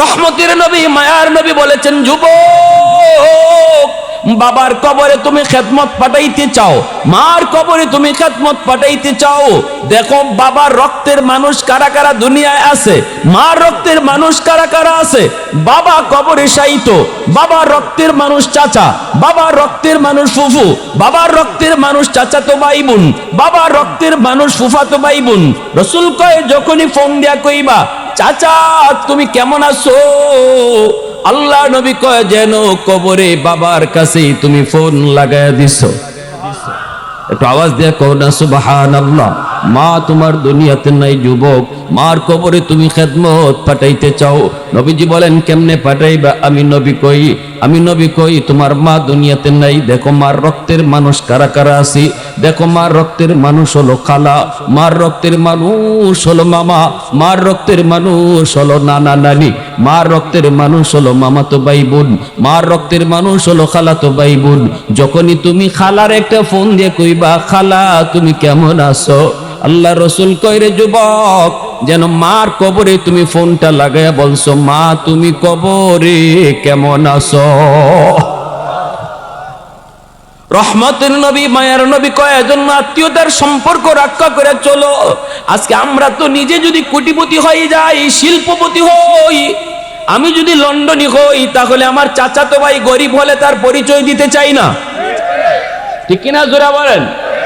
রহমতের নবী মায়ার নবী বলেছেন, যুবক, বাবার কবরে তুমি খেদমত পাঠাইতে চাও, মার কবরে তুমি খেদমত পাঠাইতে চাও, দেখো বাবার রক্তের মানুষ কারা কারা দুনিয়ায় আছে, মার রক্তের মানুষ কারা কারা আছে। বাবা কবরে শায়িত, বাবার রক্তের মানুষ চাচা, বাবার রক্তের মানুষ ফুফু, বাবার রক্তের মানুষ চাচাতো ভাই বোন, বাবার রক্তের মানুষ ফুফাতো ভাই বোন। রাসূল কয়, যখনই ফোন দিয়া কইবা, চাচা তুমি কেমন আছো, আল্লাহ নবী কয় যেন কবরে বাবার কাছে তুমি ফোন লাগায় দিছো। একটু আওয়াজ দিয়ে কও না সুবহানাল্লাহ। মা তোমার দুনিয়াতে নাই যুবক, মার কবরে তুমি খেদমত পাঠাইতে চাও। নবীজি বলেন, কেমনে পাঠাইবা? আমি নবী কই তোমার মা দুনিয়াতে নাই, দেখো মার রক্তের মানুষ কারা কারা আছি। দেখো মার রক্তের মানুষ হলো খালা, মার রক্তের মানুষ হলো মামা, মার রক্তের মানুষ হলো নানা নানি, মার রক্তের মানুষ হলো মামাতো ভাই বোন, মার রক্তের মানুষ হলো খালাতো ভাই বোন। যখনই তুমি খালার একটা ফোন দিয়ে কইবা, খালা তুমি কেমন আছো, আল্লাহ রসুল কয়, রে যুবক, যেন মার কবরে তুমি ফোনটা লাগায়া বলছো, মা তুমি কবরে কেমন আছো। রহমতের নবী মায়ার নবী কয়, এজন্য আত্মীয়তার সম্পর্ক রক্ষা করে চলো। আজকে আমরা তো নিজে যদি কোটিপতি হয়ে যাই, শিল্পপতি হই, আমি যদি লন্ডনী হই, তাহলে আমার চাচাতো ভাই গরিব হলে তার পরিচয় দিতে চাই না, ঠিক কিনা জোরা বলেন?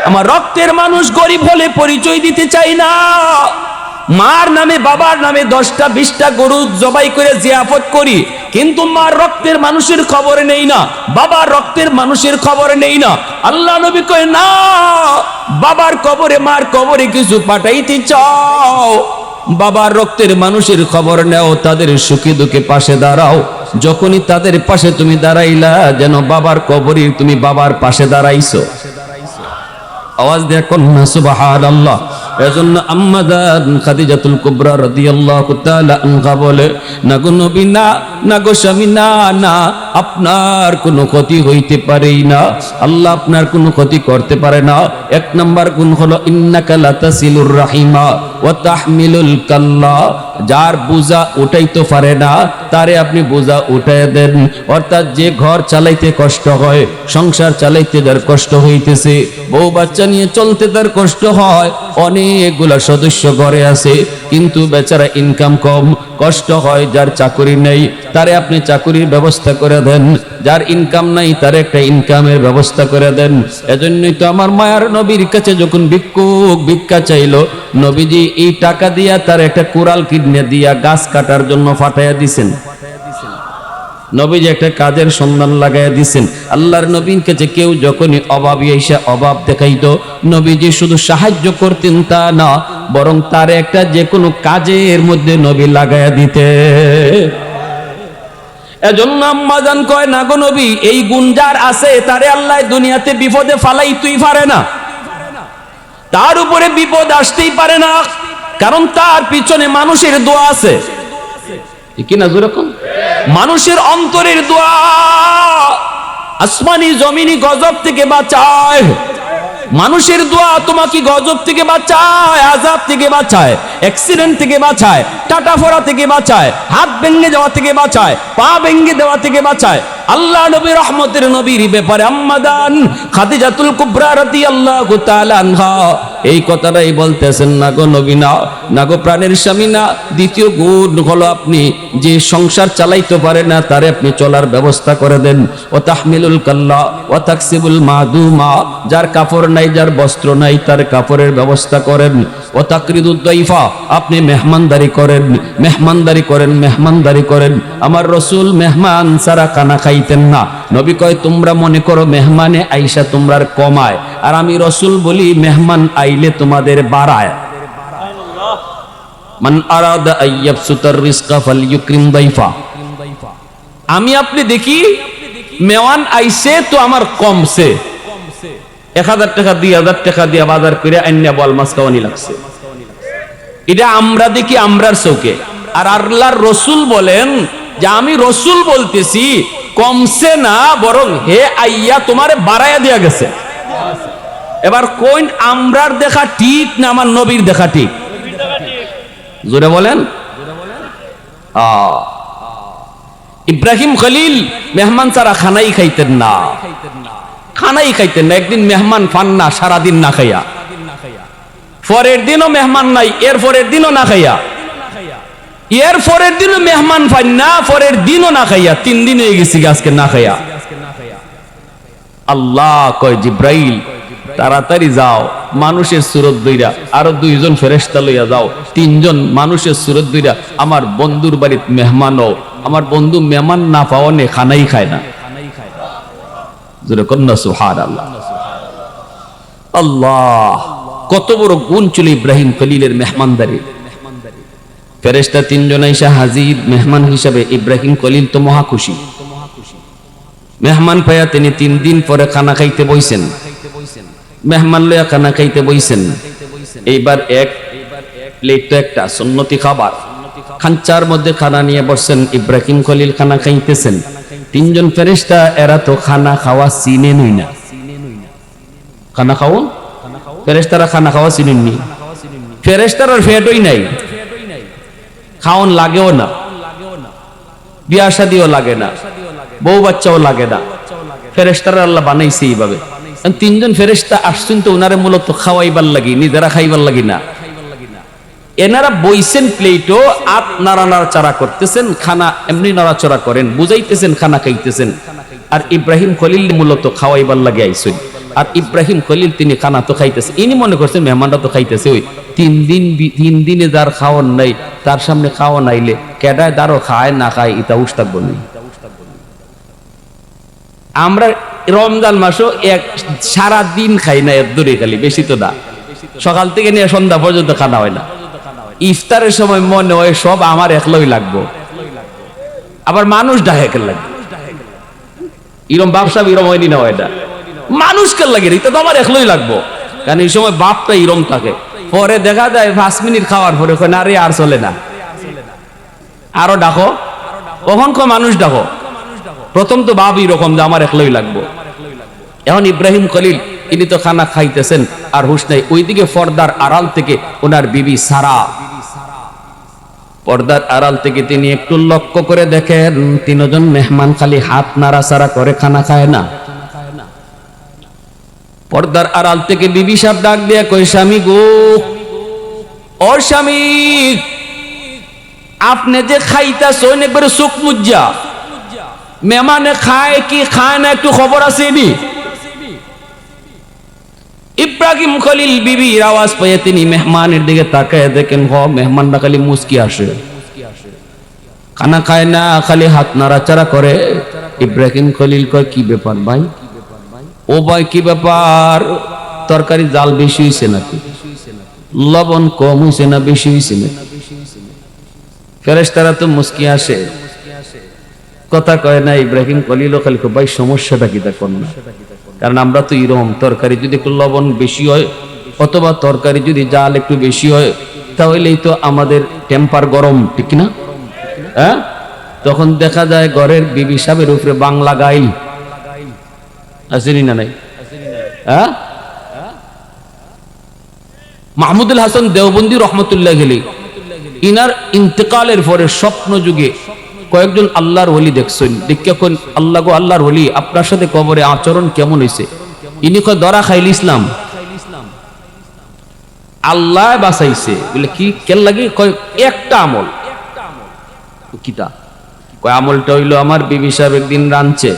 আমার রক্তের মানুষ গরিব হলে পরিচয় দিতে চাই না। মার নামে বাবার নামে 10টা 20টা গরু জবাই করে জিয়াফত করি, কিন্তু মার রক্তের মানুষের খবর নেই না, বাবার রক্তের মানুষের খবর নেই না। আল্লাহ নবী কয়, না, বাবার কবরে মার কবরে কিছু পাঠাইতে চাও, বাবার রক্তের মানুষের খবর নেও, তাদের সুখে দুঃখে পাশে দাঁড়াও। যখনই তাদের পাশে তুমি দাঁড়াইলা, যেন বাবার কবরে তুমি বাবার পাশে দাঁড়াইছো। আওয়াজ দিয়ে কন্যা সুবহানাল্লাহ। এজন্য আম্মা জান খাদিজাতুল কুবরা রাদিয়াল্লাহু তাআলা আনহা বলে, না গো নবী না, না গো স্বামী না, না, আপনার কোনো ক্ষতি হইতে পারেই না, আল্লাহ আপনার কোনো ক্ষতি করতে পারে না। এক নাম্বার গুণ হলো ইন্নাকা লাতাসিলুর রাহিমা ওয়া তাহমিলুল কাল্লা, যার বোঝা উঠাইতে পারে না তারে আপনি বোঝা উঠায় দেন। অর্থাৎ যে ঘর চালাইতে কষ্ট হয়, সংসার চালাইতে যার কষ্ট হইতেছে, বউ বাচ্চা নিয়ে চলতে তার কষ্ট হয়, অনেকগুলা সদস্য ঘরে আছে কিন্তু বেচারা ইনকাম কম, কষ্ট হয়। যার চাকরি নেই তারে আপনি চাকরির ব্যবস্থা করে দেন, যার ইনকাম নাই তার একটা ইনকামের ব্যবস্থা করে দেন। এজন্যই তো আমার মায়ার নবীর কাছে যখন ভিক্ষুক ভিক্ষা চাইলো, নবীজি এই টাকা দিয়া তার একটা কোরাল কিডনি দিয়া গাছ কাটার জন্য ফাটাইয়া দিছেন। নবীজি একটা কাজের সন্ধান লাগাইয়া দিছেন। আল্লাহর নবীর কাছে কেউ যখনই অভাবী এসে অভাব দেখাইতো, নবীজি শুধু সাহায্য করতেন তা না, বরং তার একটা যে কোনো কাজের মধ্যে নবী লাগাইয়া দিতে। এজন্য আম্মা জান কয়, না গো নবী, এই গুণ যার আছে তারে আল্লাহ দুনিয়াতে বিপদে ফালাইতেই পারে না, তার উপরে বিপদ আসতেই পারে না, কারণ তার পিছনে মানুষের দোয়া আছে, ঠিক না? যেরকম মানুষের অন্তরের দোয়া আসমানি জমিনি গজব থেকে বাঁচায়, মানুষের দোয়া তোমাকে গজব থেকে বাঁচায়, আযাব থেকে বাঁচায়, অ্যাক্সিডেন্ট থেকে বাঁচায়, টাটা ফোড়া থেকে বাঁচায়, হাত ভেঙে যাওয়া থেকে বাঁচায়, পা ভেঙে দেওয়া থেকে বাঁচায়। আল্লাহ নবী রহমতের নবীর ব্যাপারে আম্মা জান খাদিজাতুল কুবরা রাদিয়াল্লাহু তাআলা আনহা এই কথাটাই বলতেছেন, না গো নবী না, না গো প্রাণের স্বামী না। দ্বিতীয় গুণ হলো আপনি যে সংসার চালাইতে পারে না তারে আপনি চলার ব্যবস্থা করে দেন। ও তাহমিলুল কাল্লা ও তাকসিবুল মাদুমা, যার কাপড় নাই, যার বস্ত্র নাই, তার কাপড়ের ব্যবস্থা করেন। ও তাকরিদুদ দাইফা, আপনি মেহমানদারি করেন, মেহমানদারি করেন, মেহমানদারি করেন। আমার রসুল মেহমান ছাড়া খানা খাইতেন না। নবী কয়, তোমরা মনে করো মেহমানে আইসা তোমরার কমায়, আর আমি রসুল বলি মেহমান আইলে তোমাদের বাড়ায়। মান আরাদা আইয়াবসুতার রিজকা ফালইউকরিম দাইফা। আমি আপনি দেখি মেওয়ান আইসে তো আমার কমছে, 1000 টাকা 2000 টাকা দিয়া বাজার করে আইনা বল মাছ খাওয়ানি লাগছে, এটা আমরা দেখি আমরার চোখে। আর আল্লাহর রসুল বলেন যে আমি রসুল বলতেছি কমছে না, বরং হে আইয়া তোমারে বাড়াইয়া দেয়া গেছে। এবার কোন আমরার দেখা ঠিক না আমার নবীর দেখা ঠিক? জোরে বলেন। ইব্রাহিম খলিল মেহমান ছাড়া খানাই খাইতেন না, খানাই খাইতেন না। একদিন মেহমান পান না, সারাদিন না খাইয়া, পরের দিনও মেহমান নাই, এর পরের দিনও না খাইয়া, এর পরের দিনও মেহমান পান না, পরের দিনও না খাইয়া, 3 দিন হয়ে গেছি আজকে না খাইয়া। আল্লাহ কয় জিব্রাইল তাড়াতাড়ি যাও, মানুষের সুরত দইরা আরো 2 জন ফেরেশতা লইয়া যাও, 3 জন মানুষের সুরত দইরা আমার বন্ধুর বাড়িতে মেহমান হও। আমার বন্ধু মেহমান না পাওয়ানে খানাই খায় না। জোরে কন্যা সুবহানাল্লাহ। আল্লাহ কত বড় গুণ ছিল ইব্রাহিম খলিলের মেহমানদারি। ফেরেশতা 3 জন আইসা হাজির মেহমান হিসাবে। ইব্রাহিম খলিল তো মহা খুশি, মেহমান পাইয়া তিনি 3 দিন পরে খানা খাইতে বইছেন। মেহমান লইয়া খানা খাইতে বইছেন। এইবার এক প্লেট তো একটা সুন্নতি খাবার, খাঞ্চার মধ্যে খানা নিয়ে বসছেন। ইব্রাহিম খলিল খানা খাইতেছেন। 3 জন ফেরেশতা এরা তো খানা খাওয়া চিনে নই না। খানা খাও, ফেরেশতারা খানা খাওয়া চিনেননি। ফেরেশতার ফেটই নাই, খাওন লাগেও না, বিয়া শাদিও লাগে না, বউ বাচ্চাও লাগে না। ফেরেশতারা আল্লাহ বানাইছে এইভাবে। 3 জন ফেরেশতা আসছেন তো উনারে মূলত খাওয়াইবার লাগি, নিজেরা খাইবার লাগি না। এনারা বইছেন প্লেটও, আপ নাড়াচাড়া করতেছেন, খানা এমনি নাড়াচড়া করেন, বুঝাইতেছেন খানা খাইতেছেন। আর ইব্রাহিম খলিল মূলত খাওয়াইবার লাগে আইছেন। আর ইব্রাহিম খলিল তিনি খানা তো খাইতেছে, ইনি মনে করছেন মেহমানরা তো খাইতেছে। ওই 3 দিনে যার খাওয়ান নাই, তার সামনে খাওয়া নাইলে কেডায় দারো খায় না খায় ইতা উস্তাক বলি। আমরা রমজান মাসও সারা দিন খাই না, এর দূরে খালি, বেশি তো না, সকাল থেকে নিয়ে সন্ধ্যা পর্যন্ত খানা হয় না। ইফতারের সময় মনে হয় সব আমার একলাই লাগবো, আবার মানুষ ডাকে লাগবে। ইরম ব্যবসা ইরম হয়নি না, এটা মানুষকে লাগে, এটা তো আমার একলাই লাগবো। কারণ এই সময় বাপটা ইরম থাকে। পরে দেখা যায় 5 মিনিট খাওয়ার পরে না রে আর চলে না, আরো ডাকো, কখন মানুষ ডাকো। প্রথম তো বাপ এরকম যে আমার একলাই লাগবো। এখন ইব্রাহিম খলিল ইনি তো খানা খাইতেছেন আর হুশ নাই। ওইদিকে পর্দার আড়াল থেকে ওনার বিবি সারা, পর্দার আড়াল থেকে তিনি একটু লক্ষ্য করে দেখেন 3 জন মেহমান খালি হাত নাড়াচাড়া করে, খানা খায় না। পর্দার আড়াল থেকে বিবি সাহেব ডাক দিয়ে কই, স্বামী গো, ও স্বামী, আপনি যে খাইতেছেন একবারে চোখ মুজ্জা, মেহমানে খায় কি খায় না একটু খবর আছে নি? ইব্রাহিম খলিল বিবির আওয়াজ পেয়ে তিনি মেহমানের দিকে তাকায় দেখেন, মেহমানরা খালি মুস্কি আসে, খানা খায় না, খালি হাত নাড়াচাড়া করে। ইব্রাহিম খলিল কয়, কি ব্যাপার ভাই? ও ভাই কি ব্যাপার, তরকারি জাল বেশি হয়েছে নাকি, লবণ কম হয়েছে না বেশি হয়েছে নাকি? ফেরেশতারা তো মুস্কি আসে, কথা কয় না। ইব্রাহিম খলিল খালি ভাই সমস্যাটা কি তা কোন না, কারণ আমরা তো এরকম, তরকারি যদি একটু লবণ বেশি হয় অথবা তরকারি যদি জাল একটু বেশি হয় তাহলেই তো আমাদের টেম্পার গরম, ঠিক না? হ্যাঁ, তখন দেখা যায় ঘরের বিবি সাহেবের উপরে বাংলা গাইল আসেনি না নাই? হ্যাঁ, মাহমুদুল হাসান দেওবন্দি রহমতুল্লাহ গেলি ইনার ইন্তেকালের পরে স্বপ্ন যুগে কয়েকজন আল্লাহর ওলি দেখছেন। দেখে কোন আল্লাহ গো, আল্লাহর ওলি, আপনার সাথে কবরে আচরণ কেমন হয়েছে? ইনি কয়, দরা খাইল ইসলাম, আল্লাহ বাঁচাইছে। বলে কি কেন লাগে? কয় একটা আমল। কিটা? কয় আমলটা হইলো আমার বিবি সাহেব একদিন রাঁধছে,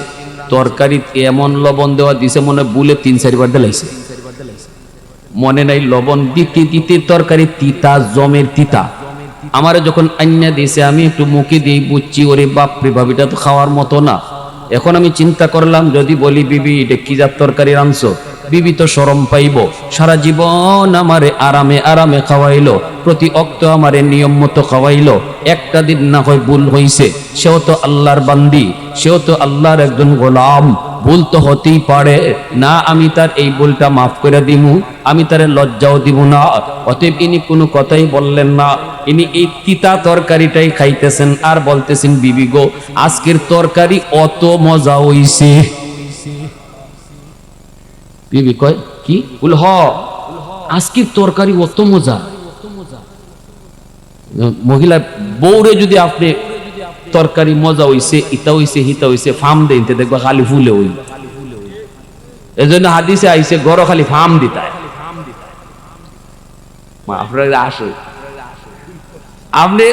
তরকারি এমন লবণ দেওয়া দিছে মনে বুলে 3-4 বার দিলাইছে, মনে নাই লবণ দিতে দিতে তরকারি তিতা, জমের তিতা। আমারে যখন আন্না দিয়েছে আমি একটু মুখে দিয়ে বুঝছি, ওরে বাপরে ভাবিটা তো খাওয়ার মতো না। এখন আমি চিন্তা করলাম যদি বলি বিবি এটা কি জাত তরকারি রাঁধছো, বিবি তো শরম পাইব। সারা জীবন আমারে আরামে আরামে খাওয়াইলো, প্রতি অক্ত আমারে নিয়ম মতো খাওয়াইলো, একটা দিন না হয় ভুল হইছে, সেও তো আল্লাহর বান্দি, সেও তো আল্লাহর একজন গোলাম, ভুল তো হতেই পারে না। আমি তার এই ভুলটা মাফ করে দিমু, আমি তারে লজ্জাও দিব না। অতএব ইনি কোনো কথাই বললেন না, ইনি এই তিতা তরকারিটাই খাইতেছেন আর বলতেছেন, বিবি গো আজকের তরকারি অত মজা হইছে। বিবি কয় কি? বল হ, আজকের তরকারি অত মজা। মহিলা বউরে যদি আপনি তরকারি মজা হইছে, ইতা হইছে, হিতা হইছে, ফার্ম দেইতে দেখবা খালি ফুলে হইল। এজন্য হাদিসে আইছে গড় খালি ফার্ম দিতায়। আপনারা আসে আপনি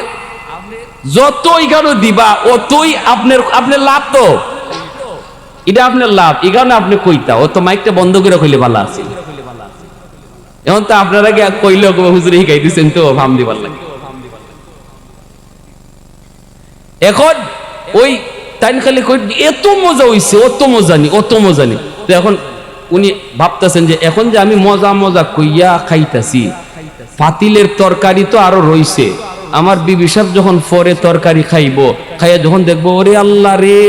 যতই কেন দিবা অতই আপনার লাভ। তো এটা আপনার লাভ, এই কারণে আপনি কইতা ও তো মাইকটা বন্ধ করে কইলে ভালো আছে। এখন তো আপনারা কইলে হুজুরে শিখাই দিচ্ছেন তো ফার্ম দিবার লাগে। এখন ওই তাই খালি এত মজা হইছে, অত মজা নি, অত মজা নি। তো এখন উনি ভাবতেছেন যে এখন যে আমি মজা মজা কইয়া খাইতাছি, পাতিলের তরকারি তো আরো রইছে, আমার বিবি সাহেব যখন পরে তরকারি খাইবো, খাইয়া যখন দেখবো ওরে আল্লাহ রে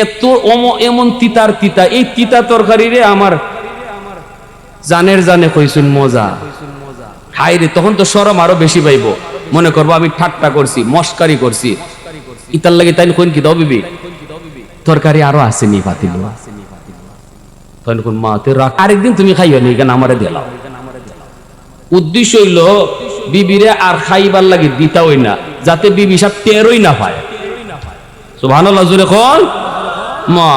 এত এমন তিতার তিতা, এই তিতা তরকারি রে আমার জানের জানে কইছুন মজা, হাই রে, তখন তো শরম আরো বেশি পাইবো, মনে করবো আমি ঠাট্টা করছি, মস্কারি করছি। ইতার লাগে তাই কোন কি দাও বিবি তরকারি আরো আসেনি পাতিল, তখন মা তো রাখ, আরেকদিন তুমি খাইও নি কেন আমারে দিলাও। উদ্দেশ্য হইল বিবিরে আর খাইবার লাগে দিতা হই না, যাতে বিবি সব টেরই না পায়। সুবহানাল্লাহ জোরে কোন মা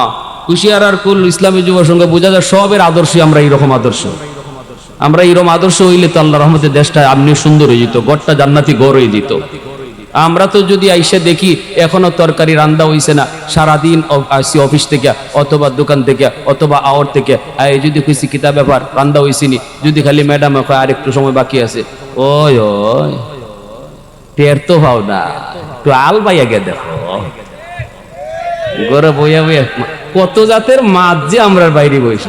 কুশিয়ার আর কুল ইসলামী যুব সংঘ বোঝা যায় সবের আদর্শ। আমরা এইরকম আদর্শ, আমরা এইরকম আদর্শ হইলে তো আল্লাহ রহমতে দেশটা আমনি সুন্দর হয়ে যেত, গড়টা জান্নাতি গড় হয়ে যেত। আমরা তো যদি আইসা দেখি এখনো তরকারি রান্দা হইছে না, সারাদিন আসি অফিস থেকে অথবা দোকান থেকে অথবা আওয়ার থেকে, এই যদি কইছি কিতাব ব্যাপার রান্দা হইছিনি, যদি খালি ম্যাডাম আর একটু সময় বাকি আছে, ওই ওই টের তো পাও না, একটু আল বাইয়া গে দেখো গড়ে বইয়া বইয়া কত জাতের মাছ যে আমরার বাইরে বইস,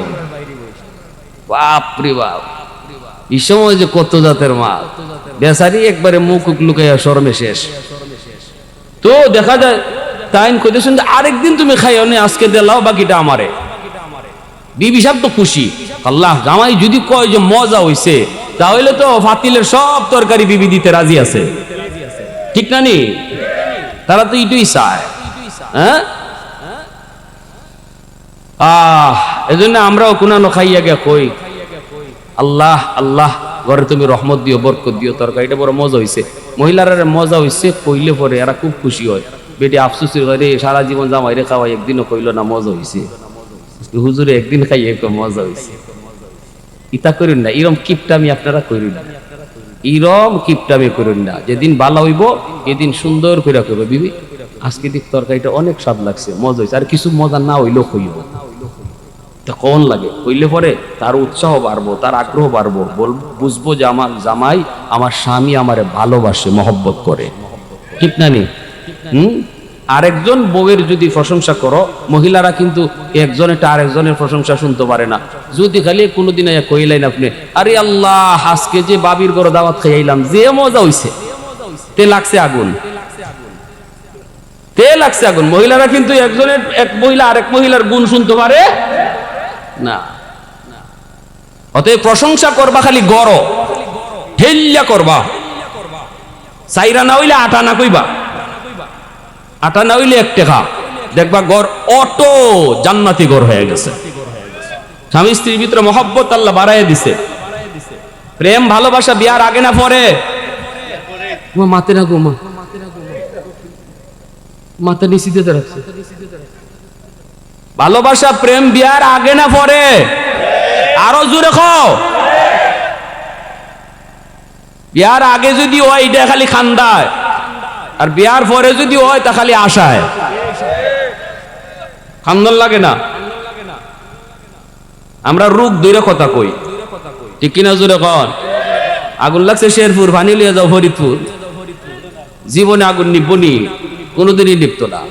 বাপরে বাপ, এই সময় যে কত জাতের মাছ, বেচারি একবারে মুখ লুকাইয়া শরমে শেষ। তো দেখা যায় তাই কইতেছেন যে আরেকদিন তুমি খাইও নি, আজকে দিলাও বাকিটা আমারে। বিবি সাহেব তো খুশি, আল্লাহ জামাই যদি কয় যে মজা হইছে, তাহলে তো ফাতিলের সব তরকারি বিবি দিতে রাজি আছে, ঠিক না নি? তারা তো ইটুই চায়। হ্যাঁ এজন্য আমরাও কোনানো খাইয়া গে কই আল্লাহ আল্লাহ ঘরে তুমি রহমত দিও, বরকত দিও, তরকারিটা বড় মজা হইছে। মহিলারা মজা হইছে কইলে পরে এরা খুব খুশি হয়, বেটি আফসোসের ঘরে সারা জীবন জামাই রে খাওয়াই একদিনও কইল না মজা হইছে, হুজুরে একদিন খাইয়ে মজা হইছে। ইতা করেন না, এরম কিপটামি আপনারা করেন না, এরম কিপটামি করেন না। যেদিন বালা হইব এদিন সুন্দর করে কইব বিবি আজকে দিক তরকারিটা অনেক স্বাদ লাগছে, মজা হইছে, আর কিছু মজা না হইলেও কইব, কোন লাগে কইলে পরে তার উৎসাহ বাড়বো, তার আগ্রহ বাড়বো, বুঝবো যে আমার জামাই আমার স্বামী আমারে ভালোবাসে, মহব্বত করে, ঠিক না নি? আরেকজন বউয়ের যদি প্রশংসা করো, মহিলারা কিন্তু একজনের আরেকজনের প্রশংসা শুনতে পারে না। যদি খালি কোনোদিন কইলেন আপনি আরে আল্লাহ আজকে যে বাবির ঘরে দাওয়াত খাইলাম যে মজা হইছে, তে লাগছে আগুন, তে লাগছে আগুন। মহিলারা কিন্তু একজনের এক মহিলা আরেক মহিলার গুণ শুনতে পারে না। অতএব প্রশংসা করবা খালি গড় হেল্লা করবা, সাইরা না হইলে আটা না কইবা, আটা না হইলে এক টাকা দেখবা গড় অটো জান্নাতি গড় হয়ে গেছে। স্বামী স্ত্রীর ভিতরে মহব্বত আল্লাহ বাড়াইয়া দিছে, প্রেম ভালোবাসা বিয়ার আগে না পরে? মাতে না গো, মাথা নিচে রাখছে। ভালোবাসা প্রেম বিয়ার আগে না পরে? আরো জোরে খাও। বিয়ার আগে যদি হয় এটা খালি খান্দায়, আর বিয়ার পরে যদি হয় তা খালি আশায়, খান্দন লাগে না। আমরা রূপ দূরে কথা কই, ঠিক কিনা জোরে কন? আগুন লাগছে শেরপুর, পানি লিয়ে যাও ফরিদপুর, জীবনে আগুন নিবনি, কোনোদিনই লিপ্ত না।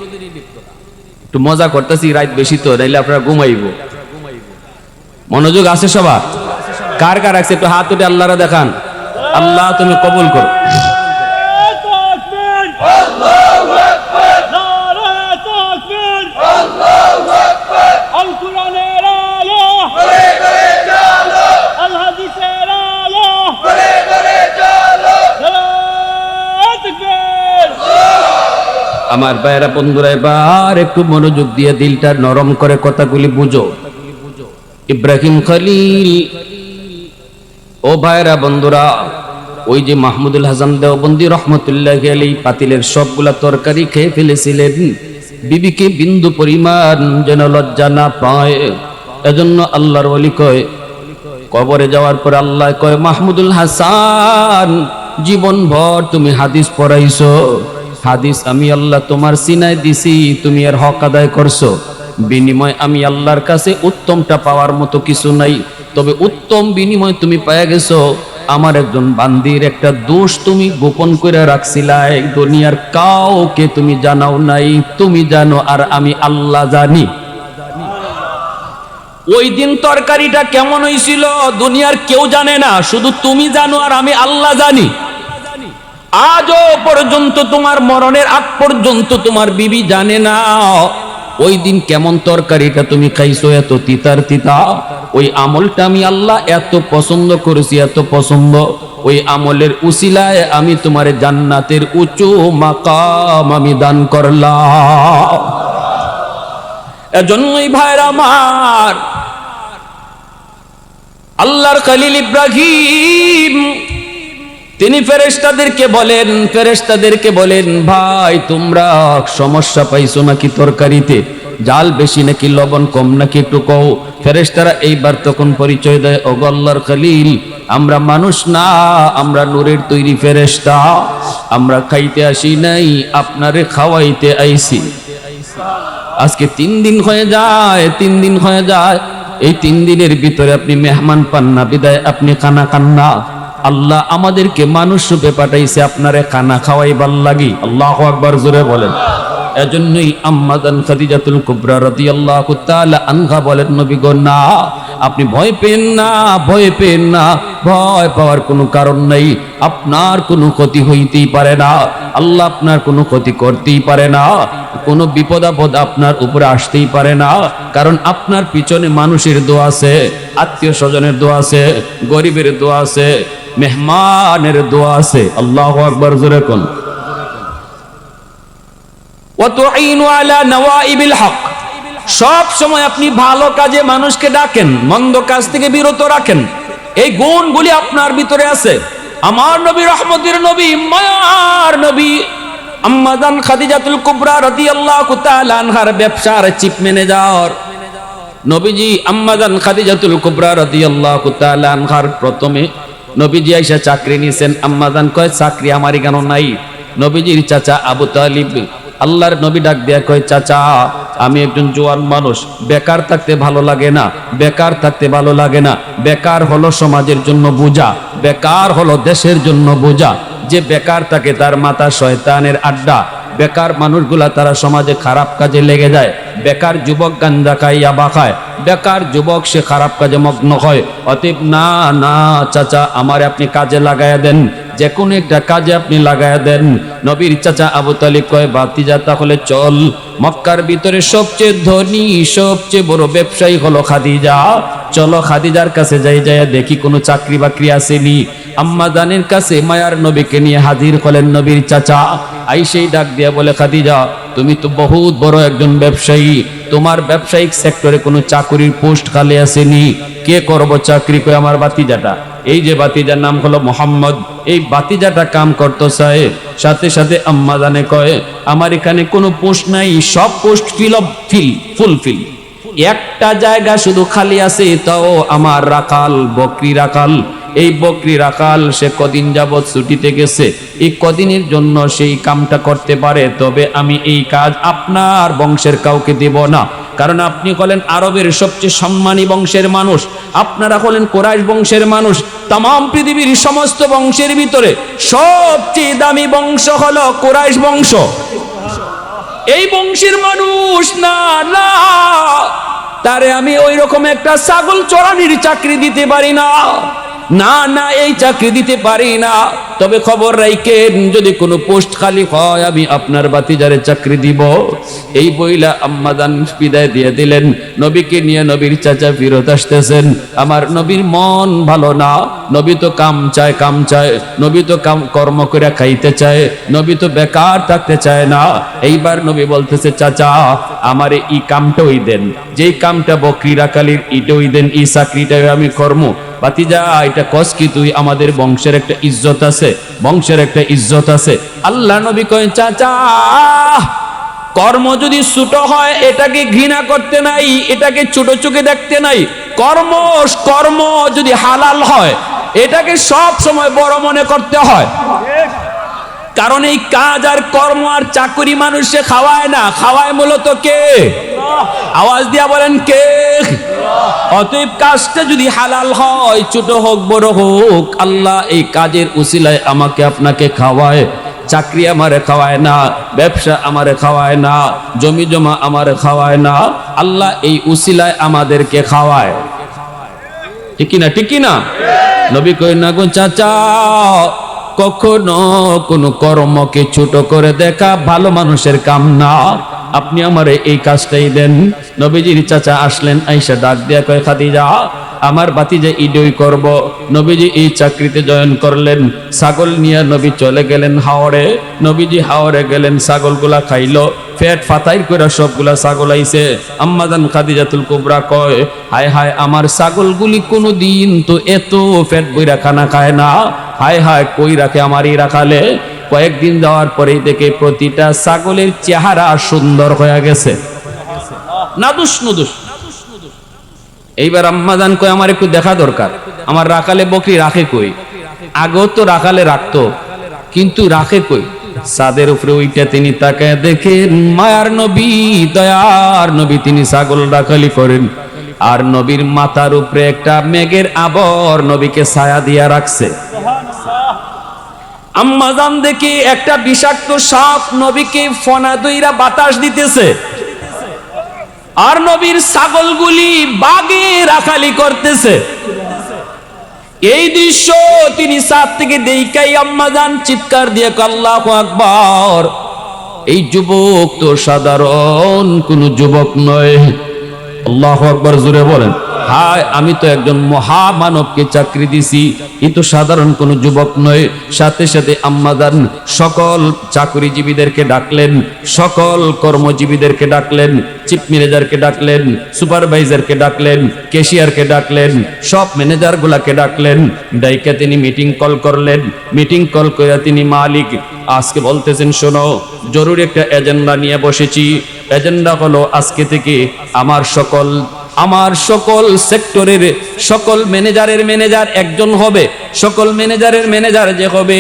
একটু মজা করতেছি, রাত বেশি তো, নাইলে আপনারা ঘুমাইব। মনোযোগ আছে সবার? কার কার আছে একটু হাত উঠে আল্লাহরা দেখান। আল্লাহ তুমি কবুল করো। আমার ভাইয়েরা বন্ধুরা এবার একটু মনোযোগ দিয়ে দিলটা নরম করে কথাগুলি বুঝো। ইব্রাহিম খলিল, ও ভাইয়েরা বন্ধুরা, ওই যে মাহমুদুল হাসান দেওবন্দি রহমতুল্লাহ আলাইহি পাতিলের সবগুলা তরকারি খেয়ে ফেলেছিলেন, বিবিকে বিন্দু পরিমাণ যেন লজ্জা না পায়। এজন্য আল্লাহর ওলি কয়, কবরে যাওয়ার পর আল্লাহ কয়, মাহমুদুল হাসান জীবন ভর তুমি হাদিস পড়াইছো, হাদিস আমি আল্লাহ তোমার সিনায় দিছি, তুমি এর হক আদায় করছো, বিনিময় আমি আল্লাহর কাছে উত্তমটা পাওয়ার মতো কিছু নাই, তবে উত্তম বিনিময় তুমি পাইয়া গেছো। আমার একজন বান্দির একটা দোষ তুমি গোপন করে রাখছিলা, দুনিয়ার কাউকে তুমি জানাও নাই, তুমি জানো আর আমি আল্লাহ জানি। ওই দিন তরকারিটা কেমন হয়েছিল দুনিয়ার কেউ জানে না, শুধু তুমি জানো আর আমি আল্লাহ জানি। আজও পর্যন্ত তোমার মরণের আগ পর্যন্ত তোমার বিবি জানে না ওই দিন কেমন তরকারিটা তুমি খাইছো, এত তিতার তিতা। ওই আমলটা আমি আল্লাহ এত পছন্দ করেছি, এত পছন্দ, ওই আমলের উসিলায় আমি তোমার জান্নাতের উঁচু মাকাম আমি দান করলাম। এজন্যই ভাইরা আমার, আল্লাহর খলিল ইব্রাহিম তিনি ফেরেশতাদেরকে বলেন ভাই তোমরা সমস্যা পাইছো নাকি তরকারিতে, জাল বেশি নাকি লবণ কম নাকি একটু কও। ফেরেশতারা এইবার তখন পরিচয় দেয়, ও আল্লাহর খলিল আমরা মানুষ না, আমরা নূরের তৈরি ফেরেশতা, আমরা খাইতে আসি নাই, আপনারে খাওয়াইতে আইছি। আজকে 3 দিন হয়ে যায়, 3 দিন হয়ে যায়, এই 3 দিনের ভিতরে আপনি মেহমান পান না, বিদায় আপনি খানা খান না। আল্লাহ আমাদেরকে মানুষ রূপে পাঠাইছে আপনারে খানা খাওয়াইবার লাগি। আল্লাহু আকবার, জোরে বলেন। এজন্যই আম্মা জান খাদিজাতুল কুবরা রাদিয়াল্লাহু তাআলা আনহা বলেন, নবী গো না, আপনি ভয় পেন না, ভয় পেন না, ভয় পাওয়ার কোনো কারণ নাই, আপনার কোনো ক্ষতি হইতেই পারে না, আল্লাহ আপনার কোনো ক্ষতি করতেই পারে না, কোনো বিপদ আপদ আপনার উপরে আসতেই পারে না, কারণ আপনার পিছনে মানুষের দোয়া আছে, আত্মীয় স্বজনের দোয়া আছে, গরিবের দোয়া আছে, মেহমানের দোয়া আছে। আল্লাহু আকবার, জোরে কোন। ওয়াতুইনু আলা নওয়াইবিল হক, সব সময় আপনি ভালো কাজে মানুষকে ডাকেন, মন্দ কাজ থেকে বিরত রাখেন, এই গুণগুলি আপনার ভিতরে আছে। আমার নবী, রহমতের নবী, মায়ার নবী আম্মা জান খাদিজাতুল কুবরা রাদিয়াল্লাহু তাআলা আনহার ব্যবসার চিফ ম্যানেজার নবীজি, আম্মা জান খাদিজাতুল কুবরা রাদিয়াল্লাহু তাআলা আনহার প্রথমে নবীজি আইসা চাকরি নিছেন। আম্মা জান কয় চাকরি আমারই কেন নাই। নবীজির চাচা আবু তালিব, আল্লাহর নবী ডাক দেয়া কয়, চাচা আমি একজন জোয়ান মানুষ, বেকার থাকতে ভালো লাগে না, বেকার থাকতে ভালো লাগে না, বেকার হলো সমাজের জন্য বোঝা, বেকার হলো দেশের জন্য বোঝা, যে বেকার থাকে তার মাথা শয়তানের আড্ডা, বেকার মানুষগুলা তারা সমাজে খারাপ কাজে লেগে যায়, বেকার যুবক গাঞ্জা খায়, ইয়াবা খায়, বেকার যুবক সে খারাপ কাজে মগ্ন হয়। অতএব না না চাচা আমারে আপনি কাজে লাগায়া দেন, যে কোনো একটা কাজে আপনি লাগায়া দেন। নবীর চাচা আবু তালিব কয়, ভাতিজা তাহলে চল, মক্কার ভিতরে সবচেয়ে ধনী সবচেয়ে বড় ব্যবসায়ী হলো খাদিজা, চলো খাদিজার কাছে যাই, যাইয়া দেখি কোনো চাকরি বাকরি আসেনি। আম্মা জানের কাছে মায়ার নবীকে নিয়ে হাজির হলেন নবীর চাচা। আইসেই ডাক দিয়া বলে, খাদিজা তুমি তো বহুত বড় একজন ব্যবসায়ী, তোমার ব্যবসায়িক সেক্টরে কোনো চাকরির পোস্ট খালি আসেনি, কে করব চাকরি? কই আমার বাতিজাটা, এই যে বাতিজার নাম হলো মোহাম্মদ, এই বাতিজাটা কাম করতে চায়। সাথে সাথে আম্মা জানে কয়, আমার এখানে কোনো পোস্ট নাই, সব পোস্ট ফুলফিল, একটা জায়গা শুধু খালি আছে, তাও আমার রাখাল, বকরি রাখাল। এই বকরি রাখাল সে কদিন যাবৎ ছুটিতে গেছে, এই কদিনের জন্য সেই কামটা করতে পারে, তবে আমি এই কাজ আপনার বংশের কাউকে দেব না, কারণ আপনি হলেন আরবের সবচেয়ে সম্মানী বংশের মানুষ, আপনারা হলেন কুরাইশ বংশের মানুষ। তাম পৃথিবীর সমস্ত বংশের ভিতরে সবচেয়ে দামি বংশ হলো কুরাইশ বংশ। এই বংশের মানুষ না না, তারে আমি ওই রকম একটা ছাগল চড়ানির চাকরি দিতে পারি না, না না এই চাকরি দিতে পারি না, তবে খবর রাখেন যদি কোনো পোস্ট খালি হয় আমি আপনার বাতিজারে চাকরি দিব। এই বইলা আম্মা জান বিদায় দিয়ে দিলেন। নবীকে নিয়ে নবীর চাচা ফিরত আসতেছেন। আমার নবীর মন ভালো না, নবী তো কাম চায়, নবী তো কাম কর্ম করে খাইতে চায়, নবী তো বেকার থাকতে চায় না। এইবার নবী বলতেছে, চাচা আমারে এই কামটা ওই দেন, যেই কামটা বকরি রাখালির ইটা ওই দেন, এই চাকরিটা আমি কর্ম। ভাতিজা এটা কস কি তুই, আমাদের বংশের একটা ইজ্জত আছে, বংশের একটা ইজ্জত আছে। আল্লাহ নবী কয় চাচা, কর্ম যদি ছোট হয় এটাকে ঘৃণা করতে নাই, এটাকে ছোট চোখে দেখতে নাই। কর্ম কর্ম যদি হালাল হয় এটাকে সব সময় বড় মনে করতে হয়। কারণ এই কাজ আর কর্ম আর চাকরি মানুষে খাওয়ায় না, খাওয়ায় মূলত কে? আওয়াজ দিয়া বলেন কে? অতএব কাজটা যদি হালাল হয়, ছোট হোক বড় হোক, আল্লাহ এই কাজের উসিলায় আমাকে আপনাকে খাওয়ায়। চাকরি আমারে খাওয়ায় না, ব্যবসা আমারে খাওয়ায় না, জমি জমা আমারে খাওয়ায় না, আল্লাহ এই উসিলায় আমাদেরকে খাওয়ায়। ঠিক না? ঠিক না? নবী কই না গো চাচা, কখনো কোনো কর্মকে ছোট করে দেখা ভালো মানুষের কাম না। আপনি আমারে এই কাজটাই দেন। নবীজির চাচা আসলেন, আইসা ডাক দিয়া কয় খাদিজা, আমার ভাতিজা ঈদই করব। নবীজি এই চাকরিতে জয়েন করলেন। ছাগল নিয়ে নবী চলে গেলেন হাওড়ে। নবীজি হাওড়ে গেলেন, ছাগলগুলা খাইলো, পেট ফাতাই করে সবগুলা ছাগল আইছে। আম্মাজান খাদিজাতুল কুবরা কয়, হায় হায়, আমার ছাগলগুলি কোনো দিন তো এত পেট বইরা খানা খায় না। হায় হায়, কই রাখে আমারই রাখালে। কয়েকদিন যাওয়ার পরেই দেখে প্রতিটা ছাগলের চেহারা সুন্দর হয়ে গেছে, নাদুস নুদুস। এইবার আম্মাজান কয়, আমার একটু দেখা দরকার, আমার রাখালে বকরি রাখে কই? আগেও তো রাখালে রাখতো, কিন্তু রাখে কই? ছাদের উপরে ওইটা তিনি তাকায় দেখেন মায়ার নবী, দয়ার নবী, তিনি ছাগল রাখালি করেন। আর নবীর মাথার উপরে একটা মেঘের আবর নবীকে ছায়া দিয়া রাখছে। আম্মাজান দেখি একটা বিষাক্ত সাপ নবীকে ফনা দইরা বাতাস দিতেছে, আর নবীর ছাগলগুলি বাগে রাখালি করতেছে। এই দৃশ্য তিনি ছাদ থেকে দেখাই আম্মাজান চিৎকার দিয়ে আল্লাহু আকবার। এই যুবক তো সাধারণ কোন যুবক নয়। আল্লাহু আকবার জোরে বলেন। হায়, আমি তো একজন মহামানবকে চাকরি দিছি, এ তো সাধারণ কোন যুবক নয়। সাথে সাথে আম্মাজান সকল চাকরিজীবীদেরকে ডাকলেন, সকল কর্মজীবীদেরকে ডাকলেন, চিফ ম্যানেজারকে ডাকলেন, সুপারভাইজারকে ডাকলেন, ক্যাশিয়ারকে ডাকলেন, সব ম্যানেজারগুলাকে ডাকলেন। ডাইকা তিনি মিটিং কল করলেন। মিটিং কল করে তিনি মালিক আজকে বলতেছেন, শোনো, জরুরি একটা এজেন্ডা নিয়ে বসেছি। এজেন্ডা হলো আজকে থেকে আমার সকল সেক্টরের সকল ম্যানেজারের ম্যানেজার একজন হবে। সকল ম্যানেজারের ম্যানেজার যে হবে,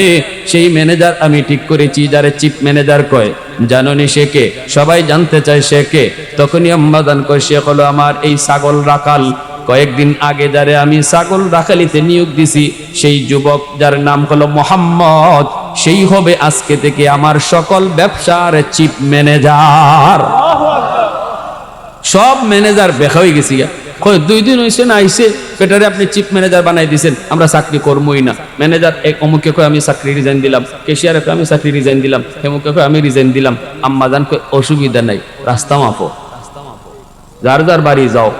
সেই ম্যানেজার আমি ঠিক করেছি যারে চিফ ম্যানেজার কয়। জানোনি সে কে? সবাই জানতে চায় সে কে। তখনই আম্মাজান কয়, সে হলো আমার এই ছাগল রাখাল। কয়েকদিন আগে যারে আমি ছাগল রাখালিতে নিয়োগ দিছি, সেই যুবক যার নাম হলো মোহাম্মদ, সেই হবে আজকে থেকে আমার সকল ব্যবসার চিফ ম্যানেজার। সব ম্যানেজার বেখা হয়ে গেছি। কই 2 দিন হয়েছে না আইসে, পেটারে আপনি চিফ ম্যানেজার বানাই দিয়েছেন, আমরা চাকরি করবোই না। ম্যানেজার এক অমুকে কয় আমি চাকরি রিজাইন দিলাম, ক্যাশিয়ারে কয় আমি চাকরি রিজাইন দিলাম, হেমুকে কয় আমি রিজাইন দিলাম। আম্মাজান কয় অসুবিধা নাই, রাস্তা মাপো, যার যার বাড়ি যাও।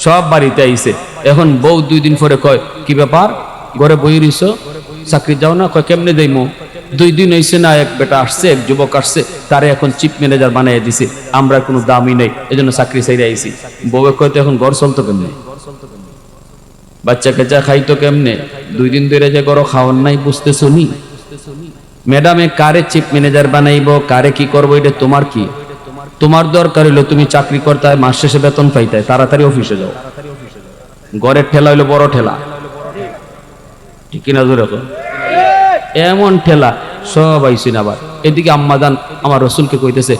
সব বাড়িতে আইছে। এখন বউ 2 দিন পরে কয়, কি ব্যাপার, ঘরে বই রইছ, চাকরি যাও না? কয় কেমনে যাইমু? 2 দিন হয়েছে না, এক বেটা আসছে, এক যুবক আসছে, তারে এখন চিফ ম্যানেজার বানাই দিছে, আমরা কোনো দামই নেই, এজন্য চাকরি চাইরে আইছি। বউয়ে কয়, এখন ঘর চলতো কেমনে, বাচ্চা কাচ্চা খাইতো কেমনে? 2 দিন ধরে যে ঘর খাওয়ার নাই, বুঝতেছো নি? ম্যাডামে কারে চিফ ম্যানেজার বানাইবো, কারে কি করবো, এটা তোমার কি? তোমার দরকার হইলো তুমি চাকরি করতে, মাস শেষে বেতন পাইতে, তাড়াতাড়ি অফিসে যাও। ঘরের ঠেলা হইলো বড় ঠেলা, ঠিক কিনা জোরে? এমন ঠেলা সব আইসিন। আবার এদিকে আম্মাজান আমার রসুলকে কইতেছে,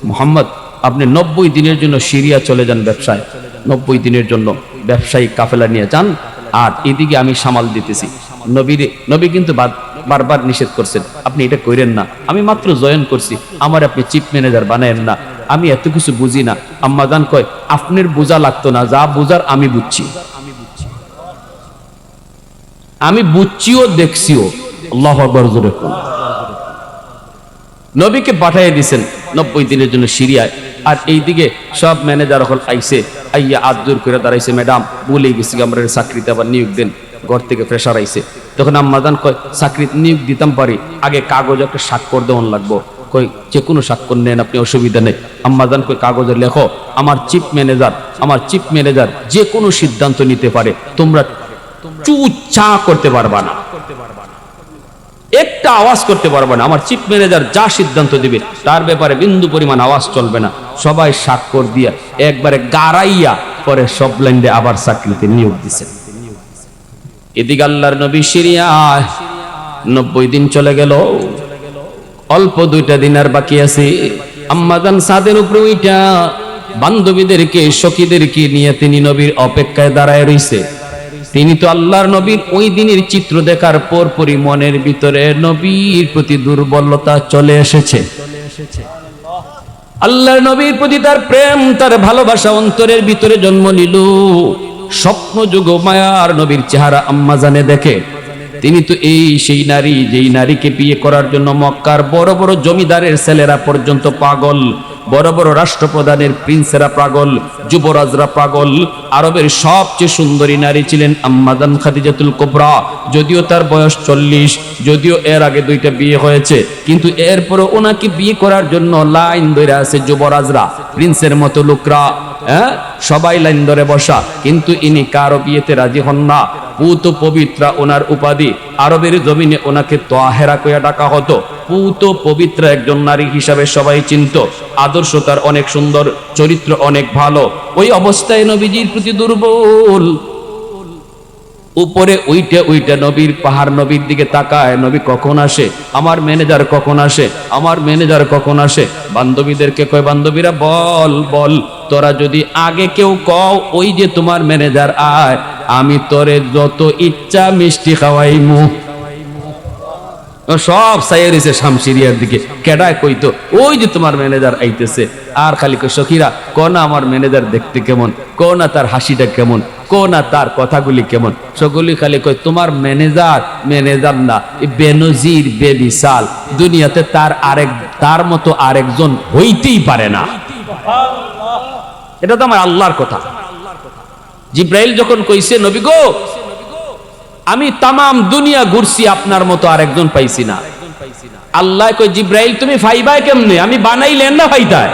মোহাম্মদ আপনি 90 দিনের জন্য সিরিয়া চলে যান ব্যবসায়, 90 দিনের জন্য ব্যবসায়িক কাফেলা নিয়ে যান, আর এদিকে আমি সামাল দিতেছি। নবী কিন্তু বারবার নিষেধ করছেন, আপনি এটা কইরেন না, আমি মাত্র জয়েন করছি, আমার আপনি চিফ ম্যানেজার বানায়েন না, আমি এত কিছু বুঝি না। আম্মাজান কয়, আপনার বোঝা লাগতো না, যা বুঝার আমি বুঝছি, আমি বুঝছিও দেখছিও। আল্লাহু আকবার জোরে বলুন। নবীকে পাঠিয়ে দিয়েছেন 90 দিনের জন্য সিরিয়ায়, আর এইদিকে সব ম্যানেজার হল আইসে, আইয়া আদর করে দাঁড়াইছে, ম্যাডাম বলে গেছি আমরা চাকরিতে আবার নিয়োগ দেন, ঘর থেকে প্রেশার আইছে। তখন আম্মাজান কয়, চাকরিতে নিয়োগ দিতাম পারি, আগে কাগজ একটা স্বাক্ষর দেওয়ান লাগবো। কই যে কোনো স্বাক্ষর নেন আপনি, অসুবিধা নেই। আম্মাজান কই, কাগজে লেখো আমার চিফ ম্যানেজার যে কোনো সিদ্ধান্ত নিতে পারে, তোমরা চুচা করতে পারবা না, একটা আওয়াজ করতে পারবে না। আমার চিফ ম্যানেজার যা সিদ্ধান্ত দিবে তার ব্যাপারে বিন্দু পরিমাণ আওয়াজ চলবে না। সবাই স্বাক্ষর দিয়া একবারে গারাইয়া পরে সব লাইনে আবার চাকরিতে নিয়োগ দিছেন। এদিকে আল্লাহর নবী সিরিয়ায় 90 দিন চলে গেল, অল্প 2টা দিন আর বাকি আছে। আম্মাজান ছাদের উপরে উইটা বান্ধবীদেরকে সখীদেরকে নিয়ে তিনি নবীর অপেক্ষায় দাঁড়ায় রইছে। তিনি তো আল্লাহর নবীর ওই দিনের চিত্র দেখার পরপরই মনের ভিতরে নবীর প্রতি দুর্বলতা চলে এসেছে। আল্লাহর নবীর প্রতি তার প্রেম, তার ভালোবাসা অন্তরের ভিতরে জন্ম নিল। স্বপ্ন যুগ মায়ার নবীর চেহারা আম্মা জানে দেখে। তিনি তো এই সেই নারী, যেই নারীকে বিয়ে করার জন্য মক্কার বড় বড় জমিদারের ছেলেরা পর্যন্ত পাগল, বড় বড় রাষ্ট্রপ্রধানের প্রিন্সেরা পাগল, যুবরাজরা পাগল। আরবের সবচেয়ে সুন্দরী নারী ছিলেন আম্মাজান খাদিজাতুল কুবরা। যদিও তার বয়স 40, যদিও এর আগে 2টা বিয়ে হয়েছে, কিন্তু এরপরে ওনাকে বিয়ে করার জন্য লাইন ধরে আছে যুবরাজরা, প্রিন্সের মতো লোকরা। সবাই লাইন ধরে বসা, কিন্তু ইনি কারো বিয়েতে রাজি হন না। পুত পবিত্রা ওনার উপাধি। আরবের জমিনে ওনাকে তাহেরা কইয়া ডাকা হতো। পুত পবিত্রা একজন নারী হিসাবে সবাই চিনত। আদর্শ তার অনেক সুন্দর, চরিত্র অনেক ভালো। ওই অবস্থায় নবীজির প্রতি দুর্বল। উপরে উইটা নবীর পাহাড় নবীর দিকে তাকায়, নবী কখন আসে, আমার ম্যানেজার কখন আসে, আমার ম্যানেজার কখন আসে। বান্ধবীদেরকে কয়, বান্ধবীরা বল বল, তোরা যদি আগে কেউ কও ওই যে তোমার ম্যানেজার আয়, আমি তোরে যত ইচ্ছা মিষ্টি খাওয়াইমু। সব সাইয়েছে শামশিরিয়ার দিকে। কেডায় কইতো ওই যে তোমার ম্যানেজার আইতেছে। আর খালি কই, সখীরা কোনা আমার ম্যানেজার দেখতে কেমন, কোনা তার হাসিটা কেমন, কোনা তার কথাগুলি কেমন। সকলি খালি কই তোমার ম্যানেজার ম্যানেজার না, বেনজির বেবিসাল, দুনিয়াতে তার মতো আরেকজন হইতেই পারে না। এটা তো আমার আল্লাহর কথা। জিব্রাইল যখন কইছে, নবী গো আমি তামাম দুনিয়া ঘুরছি, আপনার মতো আরেকজন পাইছি না। আল্লাহ কই, জিব্রাইল তুমি ফাইবাই কেমনে, আমি বানাইলেন না ফাইতায়।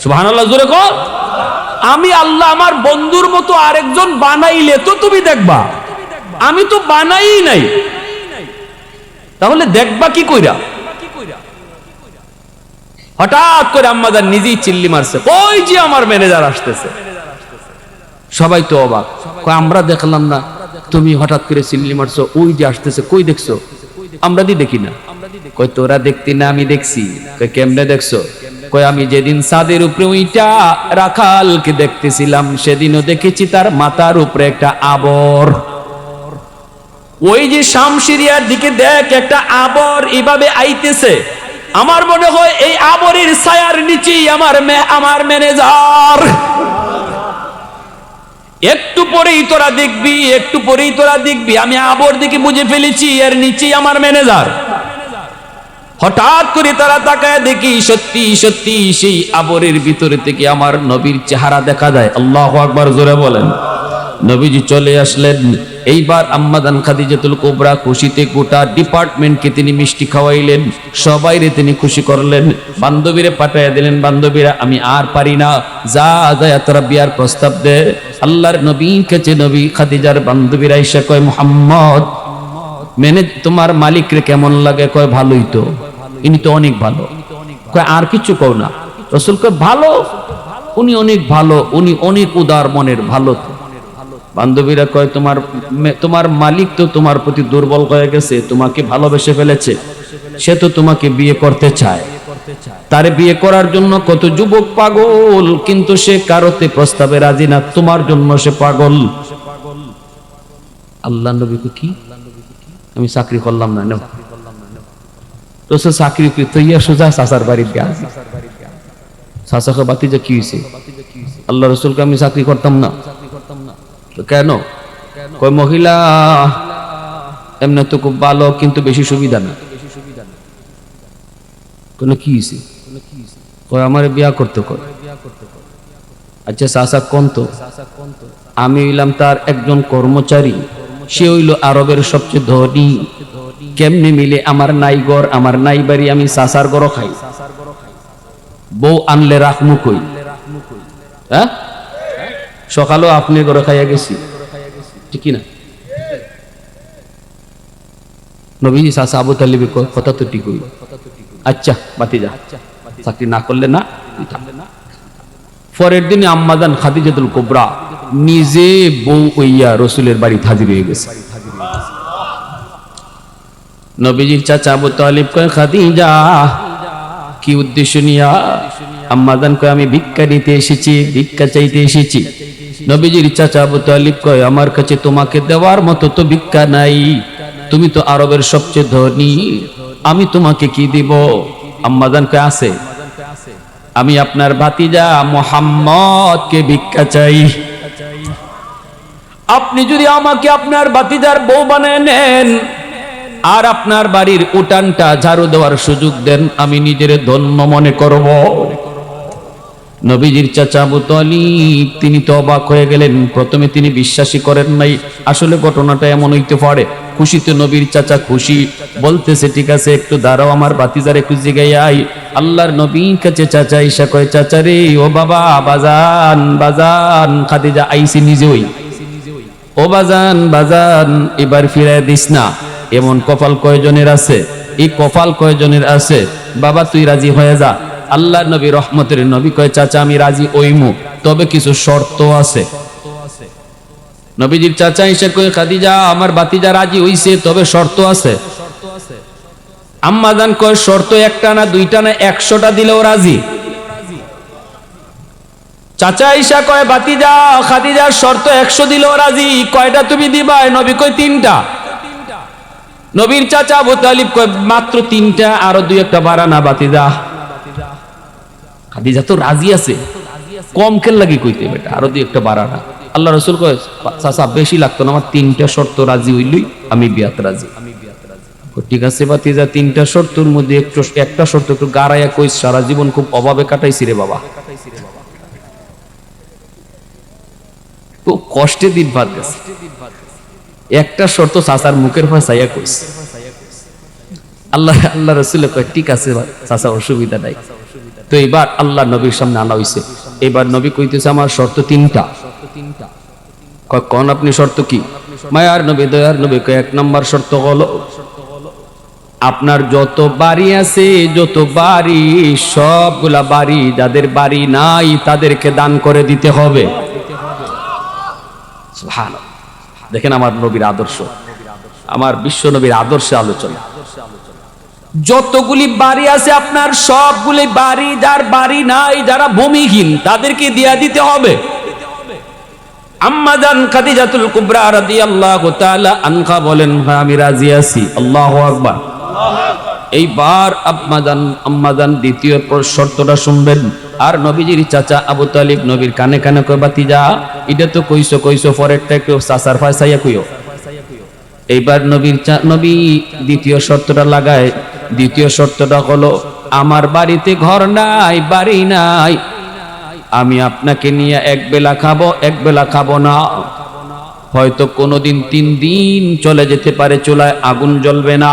সুবহানাল্লাহ, জোরে কও। আমি আল্লাহ আমার বন্ধুর মতো আরেকজন বানাইলে তো তুমি দেখবা, আমি তো বানাই নাই, তাহলে দেখবা কি কইরা? হঠাৎ করে আম্মাজান নিজেই চিল্লি মারছে, ওই যে আমার ম্যানেজার আসতেছে। সবাই তো অবাক, কই আমরা দেখলাম না, তুমি হঠাৎ করে চিল্লি মারছো, ওই যে আসতেছে, কই দেখছো? আমরা দি দেখি না। কই তোরা দেখতি না, আমি দেখছি। কই কেমনে দেখছো? কই আমি যেদিন ছাদের উপরে উইটা রাখালকে দেখতেছিলাম, সেদিনও দেখেছি তার মাথার উপরে একটা আবর। ওই যে শামশিরিয়ার দিকে দেখ, একটা আবর এভাবে আইতেছে। আমার মনে হয় এই আবরের ছায়ার নিচেই আমার ম্যানেজার। একটু পরেই তোরা দেখবি, একটু পরেই তোরা দেখবি, আমি আবর দিকে বুঝে ফেলেছি এর নিচেই আমার ম্যানেজার। হঠাৎ করে তারা তাকায় দেখি, সত্যি সত্যি সেই আবরের ভিতরে থেকে আমার নবীর চেহারা দেখা যায়। আল্লাহু আকবার, জোরে বলেন। নবীজি চলে আসলেন। এইবার আম্মাজান খাদিজাতুল কুবরা খুশিতে গোটা ডিপার্টমেন্টকে তিনি মিষ্টি খাওয়াইলেন, সবাইরে তিনি খুশি করলেন। বান্ধবীরে পাঠাইয়া দিলেন, বান্ধবীরা আমি আর পারি না, যা যা তোরা বিয়ার প্রস্তাব দে। আল্লাহর নবীর কাছে নবী খাদিজার বান্ধবীরা এসে কয়, মুহাম্মদ তোমার মালিকরে কেমন লাগে? কয় ভালোই তো, ইনি তো অনেক ভালো। কয় আর কিছু কও না? রাসূল কয় ভালো, উনি অনেক ভালো, উনি অনেক উদার মনের, ভালো তো। বান্ধবীরা কয় তোমার মালিক তো তোমার প্রতি দুর্বল হয়ে গেছে, তোমাকে ভালোবেসে ফেলেছে, সে তো তোমাকে বিয়ে করতে চায়। তারে বিয়ে করার জন্য কত যুবক পাগল, কিন্তু সে কারোতে প্রস্তাবে রাজি না, তোমার জন্য সে পাগল। আল্লাহ নবী কি, আমি চাকরি করলাম না, তো সে চাকরি তৈয়া সোজা চাচার বাড়ির গা। চাচাকে বাতি যে কি হয়েছে? আল্লাহ রসুলকে আমি চাকরি করতাম না। কেন? কয় মহিলা এমনি তো খুব ভালো, কিন্তু বেশি সুবিধা না। কোনো কি হয়েছে? কয় আমার বিয়া করতে কয়। আচ্ছা চাচা কোন তো? আমি হইলাম তার একজন কর্মচারী, সে হইল আরবের সবচেয়ে ধনী। কেমনে মিলে? আমার নাই ঘর, আমার নাই বাড়ি, আমি চাচার ঘর খাই। বউ আনলে রাখমু কই? হ্যাঁ, সকালেও আপনি ঘরে খাইয়া গেছি, ঠিক না? নবীজি চাচা আবু তালিব কথা তো ঠিক হইল, আচ্ছা ভাতিজা চাকরি না করলে না। পরের দিনে আম্মাজান খাদিজাতুল কুবরা নিজে বউ হইয়া রসুলের বাড়ি হাজির হয়ে গেছে। নবীজির চাচা আবু তালিব কয়, খাদিজা কি উদ্দেশ্য নিয়া? আম্মাজান কয়, আমি ভিক্ষা নিতে এসেছি, ভিক্ষা চাইতে এসেছি। নবীজির চাচা আবু তালিব কয়, আমার কাছে তোমাকে দেওয়ার মতো তো ভিক্ষা নাই, তুমি তো আরবের সবচেয়ে ধনী, আমি তোমাকে কি দিব? আম্মাজান কয়, আছে, আমি আপনার ভাতিজা মুহাম্মদকে ভিক্ষা চাই। আপনি যদি আমাকে আপনার ভাতিজার বউ বানায় নেন আর আপনার বাড়ির উঠানটা ঝাড়ু দেওয়ার সুযোগ দেন, আমি নিজের ধন্য মনে করব। নবীজির চাচা আবু তালিব তিনি তো অবাক হয়ে গেলেন। প্রথমে তিনি বিশ্বাসই করেন নাই, আসলে ঘটনাটা এমন হইতে পারে। খুশিতে নবীর চাচা খুশি, বলতেছে ঠিক আছে একটু দাঁড়াও, আমার ভাতিজার একটু জিগাই। আল্লাহর নবীর কাছে চাচা ঈশা কয়, চাচা রে, ও বাবা, বাজান বাজান, খাদিজা আইসি নিজেই, ও বাজান বাজান, এবার ফিরায় দিস না। এমন কপাল কয়জনের আছে? এই কপাল কয়জনের আছে? বাবা তুই রাজি হয়ে যা। আল্লাহ নবী রহমতের নবী কয়, চাচা আমি রাজি ওইমু, তবে কিছু শর্ত আছে। নবীজির চাচা এসে কয়, খাদিজা আমার ভাতিজা রাজি হইছে, তবে শর্ত আছে। আম্মাজান কয়, শর্ত একটা না দুইটা না 100টা দিলেও রাজি। চাচা ঈশা কয়, ভাতিজা খাদিজার শর্ত 100 দিলেও রাজি, কয়টা তুমি দিবা? নবী কয়, 3টা। নবীর চাচা আবু তালিব কয়, মাত্র 3টা, আরো 2-1টা বাড়ানা ভাতিজা। খাদিজা তো রাজি আছে, কম খেল লাগি কইতে বেটা, আরো 2-1টা বাড়ানা। আল্লাহ রাসূল কয়, চাচা বেশি লাগতো না, আমার 3টা শর্ত রাজি হইলই আমি বিয়াত রাজি। ঠিক আছে ভাতিজা, 3টা শর্তের মধ্যে একটা শর্ত একটু গাড়াইয়া কইস, সারা জীবন খুব অভাবে কাটাইছি রে বাবা, খুব কষ্টে দিন ভাত গেছে। একটা শর্ত চাচার মুখের ফাঁসাইয়া কইস। আল্লাহ রাসূল কয়, ঠিক আছে চাচা, অসুবিধা নাই। তো এবার আল্লাহ নবীর সামনে আনা হইছে। এবার নবী কইতেছে, আমার শর্ত 3টা। কয়, কোন আপনি শর্ত কি? মায়ার নবী দয়ার নবী কয়, 1 নম্বর শর্ত হলো আপনার যত বাড়ি আছে, যত বাড়ি, সবগুলা বাড়ি যাদের বাড়ি নাই তাদেরকে দান করে দিতে হবে। সুবহানাল্লাহ। দেখেন আমার নবীর আদর্শ, আমার বিশ্ব নবীর আদর্শে আলোচনা। যতগুলি বাড়ি আছে আপনার সবগুলি বাড়ি, যার বাড়ি নাই, যারা ভূমিহীন, তাদেরকে দিয়া দিতে হবে। আম্মাজান খাদিজাতুল কুবরা রাদিয়াল্লাহু তাআলা আনহা বলেন, আমি রাজি আছি। আল্লাহু আকবার। এইবার আম্মাজান দ্বিতীয় শর্তটা শুনবেন। আর নবীজির চাচা আবু তালিব নবীর কানে কানে কয়, বাতিজা এটা তো কইছো পরেরটা একটু চাচার ফাঁসাইয়া কইও। এইবার নবী দ্বিতীয় শর্তটা লাগায়। দ্বিতীয় শর্তটা হলো, আমার বাড়িতে ঘর নাই, বাড়ি নাই, আমি আপনাকে নিয়ে একবেলা খাবো, একবেলা খাবো না। হয়তো কোনোদিন 3 দিন চলে যেতে পারে, চুলায় আগুন জ্বলবে না।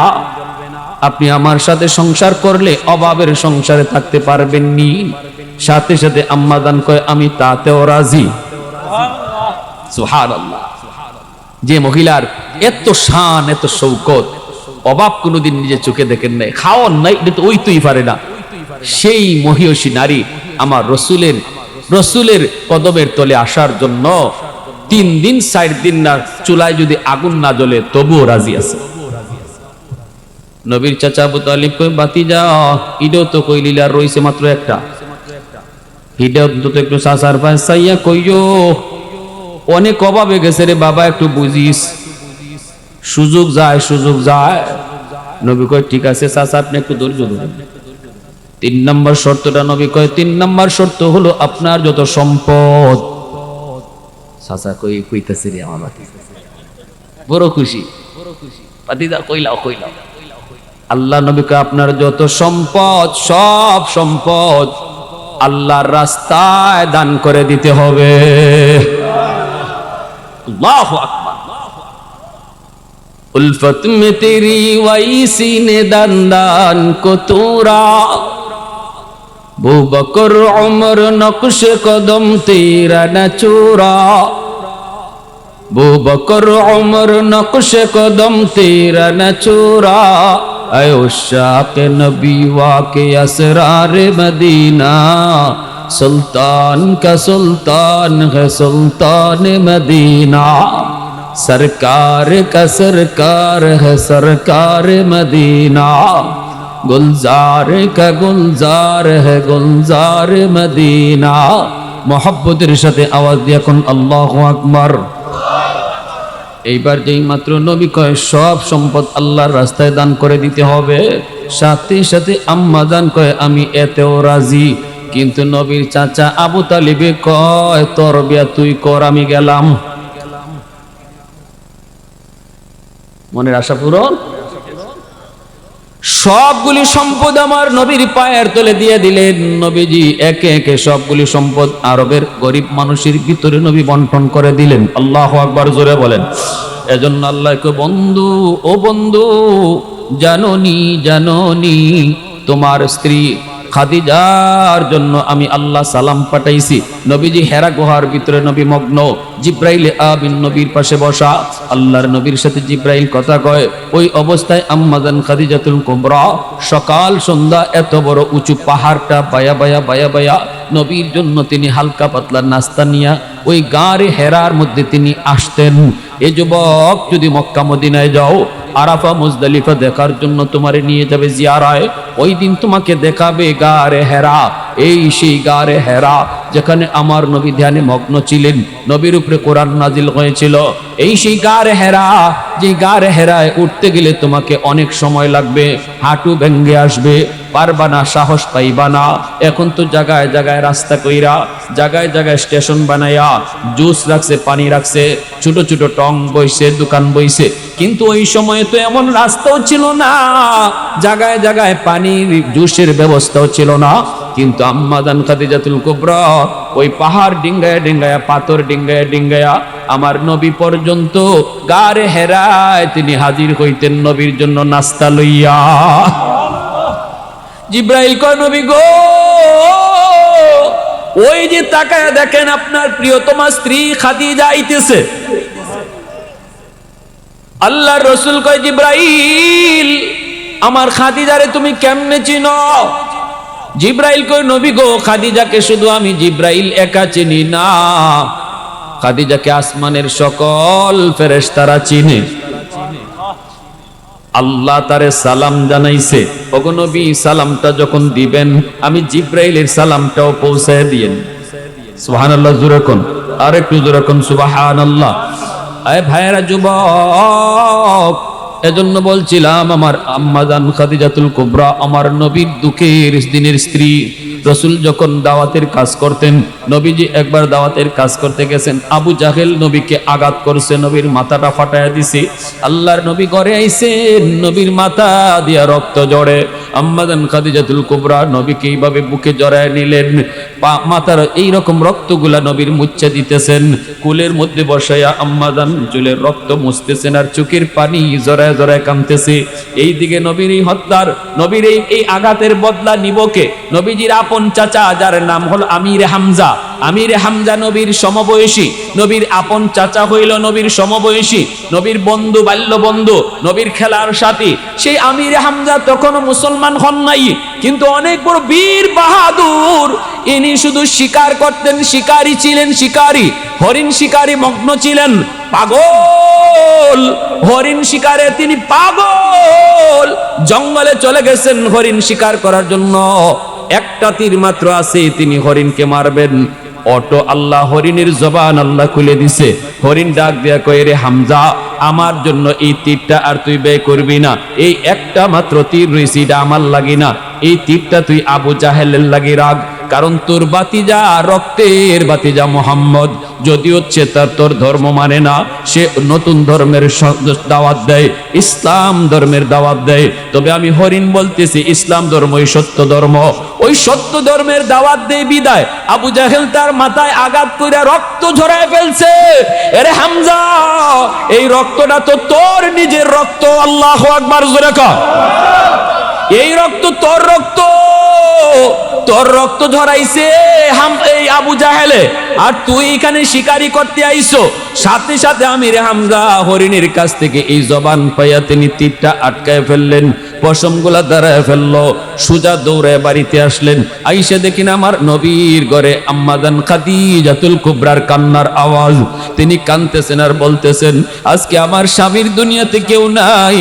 আপনি আমার সাথে সংসার করলে অভাবের সংসারে থাকতে পারবেন নি। সাথে সাথে আম্মাজান কয়, আমি তাতেও রাজি। সুবহানাল্লাহ। যে মহিলার এত শান, এত শৌকত, অভাব কোনোদিন নিজে চোখে দেখেন নাই, খাওয়ান নাই, এটা তো ওইতেই পারে না, সেই মহিয়সী নারী আমার রসুলের কদমের তলে আসার জন্য 3 দিন 4 দিন না চুলায় যদি আগুন না জ্বলে তবুও রাজি আছে। নবীর চাচা আবু তালিব কই, বাতিজা ইডও তো কইলিল, আর রইছে মাত্র একটা। ইডও তো একটু চাচার ফাঁসাইয়া কইও, অনেক অভাবে গেছে রে বাবা, একটু বুঝিস, সুযোগ যায়। নবী কয়, ঠিক আছে চাচা, আপনি একটু ধৈর্য ধরুন। 3 নম্বর শর্তটা নবী কয়, 3 নম্বর শর্ত হলো আপনার যত সম্পদ। চাচা কইতেছে রে আমার বাতিজা, বড় খুশি, বাতিজা কইলাও। আল্লাহ নবী কয়, আপনার যত সম্পদ, সব সম্পদ আল্লাহর রাস্তায় দান করে দিতে হবে। আল্লাহু আকবার। উলফত মে তেরি ওয়াইসি নে দান কো তোরা, আবু বকর উমর নকশ কদম তেরা না চোরা, बू बकर उमर नक्श कदम तेरा न चोरा ऐ उशाक नबी वाके असरार मदीना सुल्तान का सुल्तान है सुल्तान मदीना सरकार का सरकार है सरकार मदीना गुलजार का गुलजार है गुलजार मदीना मोहब्बतेर साथे आवाज दिया कोन अल्लाहु আকবার এইবার যেই মাত্র নবী কয় সব সম্পদ আল্লাহর রাস্তায় দান করে দিতে হবে সাথে সাথে আম্মা জান কয় আমি এতেও রাজি কিন্তু নবীর চাচা আবু তালিবে কয় তোর বিয়া তুই কর আমি গেলাম মনের আশা পূরণ সবগুলি সম্পদ আমার নবীর পায়ের তলে দিয়ে দিলেন নবীজি একে একে সবগুলি সম্পদ আরবের গরিব মানুষের ভিতরে নবী বন্টন করে দিলেন আল্লাহু আকবার জোরে বলেন এজন্য আল্লাহকে বন্ধু ও বন্ধু জানোনি জানোনি তোমার স্ত্রী খাদিজার জন্য আমি আল্লাহ সালাম পাঠাইছি নবীজি হেরা গুহার ভিতরে নবী মগ্ন জিব্রাইল আমিন নবীর পাশে বসা আল্লাহর নবীর সাথে জিব্রাইল কথা কয় ওই অবস্থায় আম্মা জান খাদিজাতুল কুবরা সকাল সন্ধ্যা এত বড় উঁচু পাহাড়টা বায়া বায়া বায়া বায়া নবীর জন্য তিনি হালকা পাতলা নাস্তা নিয়া ওই গারে হেরার মধ্যে তিনি আসতেন এ যুবক যদি মক্কা মদিনায় যাও আরাফা মুজদালিফা দেখার জন্য তোমারে নিয়ে যাবে জিয়ারায় ওই দিন তোমাকে দেখাবে গারে হেরা এই সেই গারে হেরা যেখানে আমার নবী ধ্যানে মগ্ন ছিলেন নবীর উপরে কোরআন নাজিল হয়েছিল এই সেই গারে হেরা যে গারে হেরায় উঠতে গেলে তোমাকে অনেক সময় লাগবে হাঁটু ভেঙ্গে আসবে পারবা না সাহস পাইবা না এখন তো জায়গায় জায়গায় রাস্তা কইরা জায়গায় জায়গায় স্টেশন বানায়া জুস রাখছে পানি রাখছে ছোট ছোট টং বইছে দোকান বইছে কিন্তু ওই সময় তো এমন রাস্তাও ছিল না জায়গায় জায়গায় পানির জুসের ব্যবস্থাও ছিল না কিন্তু আম্মা জান খাদিজাতুল কুবরা ওই পাহাড় ডিঙ্গায়া ডিঙ্গায়া পাথর ডিঙ্গায়া ডিঙ্গায়া আমার নবী পর্যন্ত গারে হেরায় তিনি হাজির হইতেন নবীর জন্য নাস্তা লইয়া জিব্রাইল কয় নবী গো ওই যে তাকায়া দেখেন আপনার প্রিয়তমা স্ত্রী খাদিজা আইতেছে আল্লাহর রাসূল কয় জিব্রাইল আমার খাদিজারে তুমি কেমনে চিনো জিব্রাইল কয় নবী গো খাদিজাকে শুধু আমি জিব্রাইল একা চিনি না খাদিজাকে আসমানের সকল ফেরেশতারা চিনে আল্লাহ তারে সালাম জানাইছে ওগো নবী সালামটা যখন দিবেন আমি জিব্রাইলের সালামটাও পৌঁছায় দিয়েন সুবহানাল্লাহ জোরে কোন আর একটু জোরে কোন সুবহানাল্লাহ আয় ভাইরা যুবক এজন্য বলছিলাম আমার আম্মা জান খাদিজাতুল কুবরা আমার নবীর দুঃখের দিনের স্ত্রী রাসূল যখন দাওয়াতের কাজ করতেন নবীজি একবার দাওয়াতের কাজ করতে গেছেন আবু জাহেল নবীকে আঘাত করছে নবীর মাথাটা ফাটায়া দিছে আল্লাহর নবী ঘরে আইছেন নবীর মাথা দিয়া রক্ত ঝরে আম্মা জান খাদিজাতুল কুবরা নবীকে এইভাবে বুকে জড়ায় নিলেন মাথার এই রকম রক্তগুলা নবীর মুছে দিতেছেন কুলের মধ্যে বসায়া আম্মা জান চুলের রক্ত মুছতেছেন আর চোখের পানি জড়ায় জড়ায় কাঁদতেছে এইদিকে নবীর এই হত্যার নবীর এই আঘাতের বদলা নিবকে নবীজির আপন চাচা যার নাম হলো আমিরে হামজা আমিরে হামজা নবীর সমবয়সী নবীর আপন চাচা হইল নবীর সমবয়সী নবীর বন্ধু বাল্য বন্ধু নবীর খেলার সাথী সেই আমিরে হামজা তখনও মুসলমান হন নাই কিন্তু অনেক বড় বীর বাহাদুর ইনি শুধু শিকার করতেন শিকারী ছিলেন শিকারী হরিণ শিকারী মগ্ন ছিলেন পাগল হরিণ শিকারে তিনি পাগল জঙ্গলে চলে গেছেন হরিণ শিকার করার জন্য একটা তীর মাত্র আছে তিনি হরিণকে মারবেন অটো আল্লাহ হরিণের জবান আল্লাহ খুলে দিছে হরিণ ডাক দিয়া কয় রে হামজা আমার জন্য এই তীরটা আর তুই ব্যয় করবি না এই একটা মাত্র তীর রইছে এটা আমার লাগি না এই তীরটা তুই আবু জাহেলের লাগি রাখ কারণ তোর বাতিজা রক্তের বাতিজা মুহাম্মদ যদিও তার তোর ধর্ম মানে না সে নতুন ধর্মের দাওয়াত দেয় ইসলাম ধর্মের দাওয়াত দেয় তবে আমি হরিণ বলতেছি ইসলাম ধর্মই সত্য ধর্ম ওই সত্য ধর্মের দাওয়াত দেয় বিদায় আবু জাহেল তার মাথায় আঘাত করে রক্ত ঝরায় ফেলছে আরে হামজা এই রক্তটা তো তোর নিজের রক্ত আল্লাহু আকবার জোরে কর এই রক্ত তোর রক্ত তোর রক্ত ঝরাইছে এই আবু জাহেলে আর তুই এখানে শিকারি করতে আইছো সাথে সাথে আমির হামজা হরিণের কাছ থেকে এই জবান পাইয়া তিনি তীরটা আটকায় ফেললেন, পশমগুলা দাঁড়ায় ফেললো, সুজা দৌড়ে বাড়িতে আসলেন। আইসা দেখেন আমার নবীর ঘরে আম্মাজান খাদিজাতুল কুবরার কান্নার আওয়াজ। তিনি কাঁদতেছেন আর বলতেছেন, আজকে আমার স্বামীর দুনিয়াতে কেউ নাই,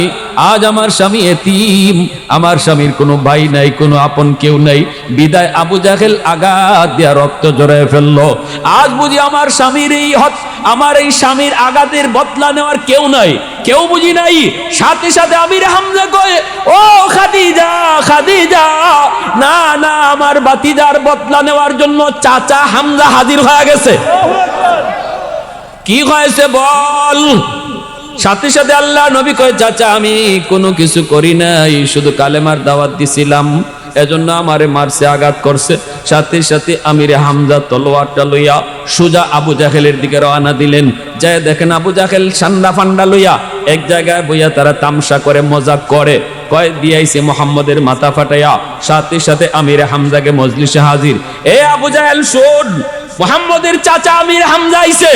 আজ আমার স্বামী এতিম, আমার স্বামীর কোনো ভাই নাই, কোনো আপন কেউ নাই। বিদায় আবু জাহেল আঘাত দিয়া রক্ত জড়ায় ফেললো। আজ বুঝি আমার স্বামীর আমার এই স্বামীর আঘাতের বদলা নেওয়ার কেউ নাই, কেউ বুঝি নাই। সাথে সাথে আমির হামজা কয়, ও খাদিজা, খাদিজা, না না, আমার বাতিজার বদলা নেওয়ার জন্য চাচা হামজা হাজির হয়ে গেছে। কি হয়েছে বল? সাথে সাথে আল্লাহ নবী কয়, চাচা আমি কোনো কিছু করি নাই, শুধু কালেমার দাওয়াত দিছিলাম, এজন্য আমারে মারছে, আঘাত করছে। সাথে সাথে আমিরে হামজা তলোয়ারটা লইয়া সোজা আবু জাহেলের দিকে রওনা দিলেন। যায় দেখেন আবু জাহেল সান্ডা ফান্ডা লইয়া এক জায়গায় বইয়া তারা তামসা করে, মজাক করে, কয় দিয়াইছে মোহাম্মদের মাথা ফাটাইয়া। সাথে সাথে আমিরে হামজাকে মজলিসে হাজির। এ আবু জাহেল শোন, মোহাম্মদের চাচা আমির হামজা আইছে।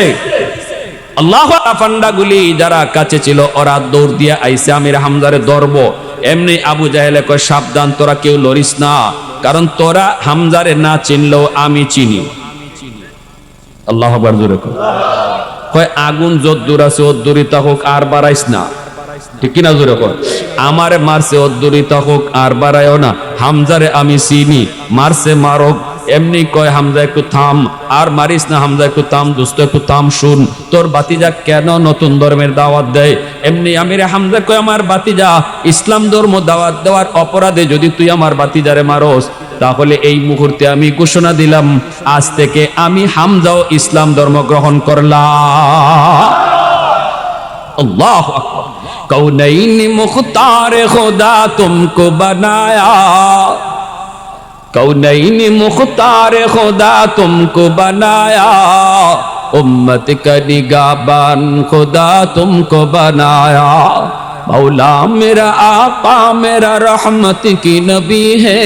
আল্লাহু ফান্ডাগুলি যারা কাছে ছিল ওরা দৌড় দিয়ে আইছে আমির হামজারে ধরব। এমনি আবু জাহেলে কয়, সাবধান, তোরা কেউ লড়িস না, কারণ তোরা হামজারে না চিনলেও আমি চিনি। আল্লাহু আকবার জোরে কয়, আগুন যদ্দূর আছে ওদ্দূরই থাকুক, আর বাড়াইস না, ঠিক কিনা জোরে কয়। আমারে মারছে ওদ্দূরই থাকুক, আর বাড়াইও না, হামজারে আমি চিনি, মারছে মারক। এমনি কয়, হামজা একটু থাম, আর মারিস না, হামজা একটু থাম, দোস্ত একটু থাম, শুন তোর বাতিজা কেন নতুন ধর্মের দাওয়াত দেয়। এমনি আমিরে হামজা কয়, আমার বাতিজা ইসলাম ধর্ম দাওয়াত দেওয়ার অপরাধে যদি তুই আমার বাতিজারে মারস, তাহলে এই মুহূর্তে আমি ঘোষণা দিলাম, আজ থেকে আমি হামজাও ইসলাম ধর্ম গ্রহণ করলাম। আল্লাহু আকবার। কৌনৈন মুখতার খোদা তুমকো বানায়া, कौनैन मुख्तार खुदा तुमको बनाया, उम्मत का निगाहबान खुदा तुमको बनाया। मौला मेरा आका मेरा रहमत की नबी है,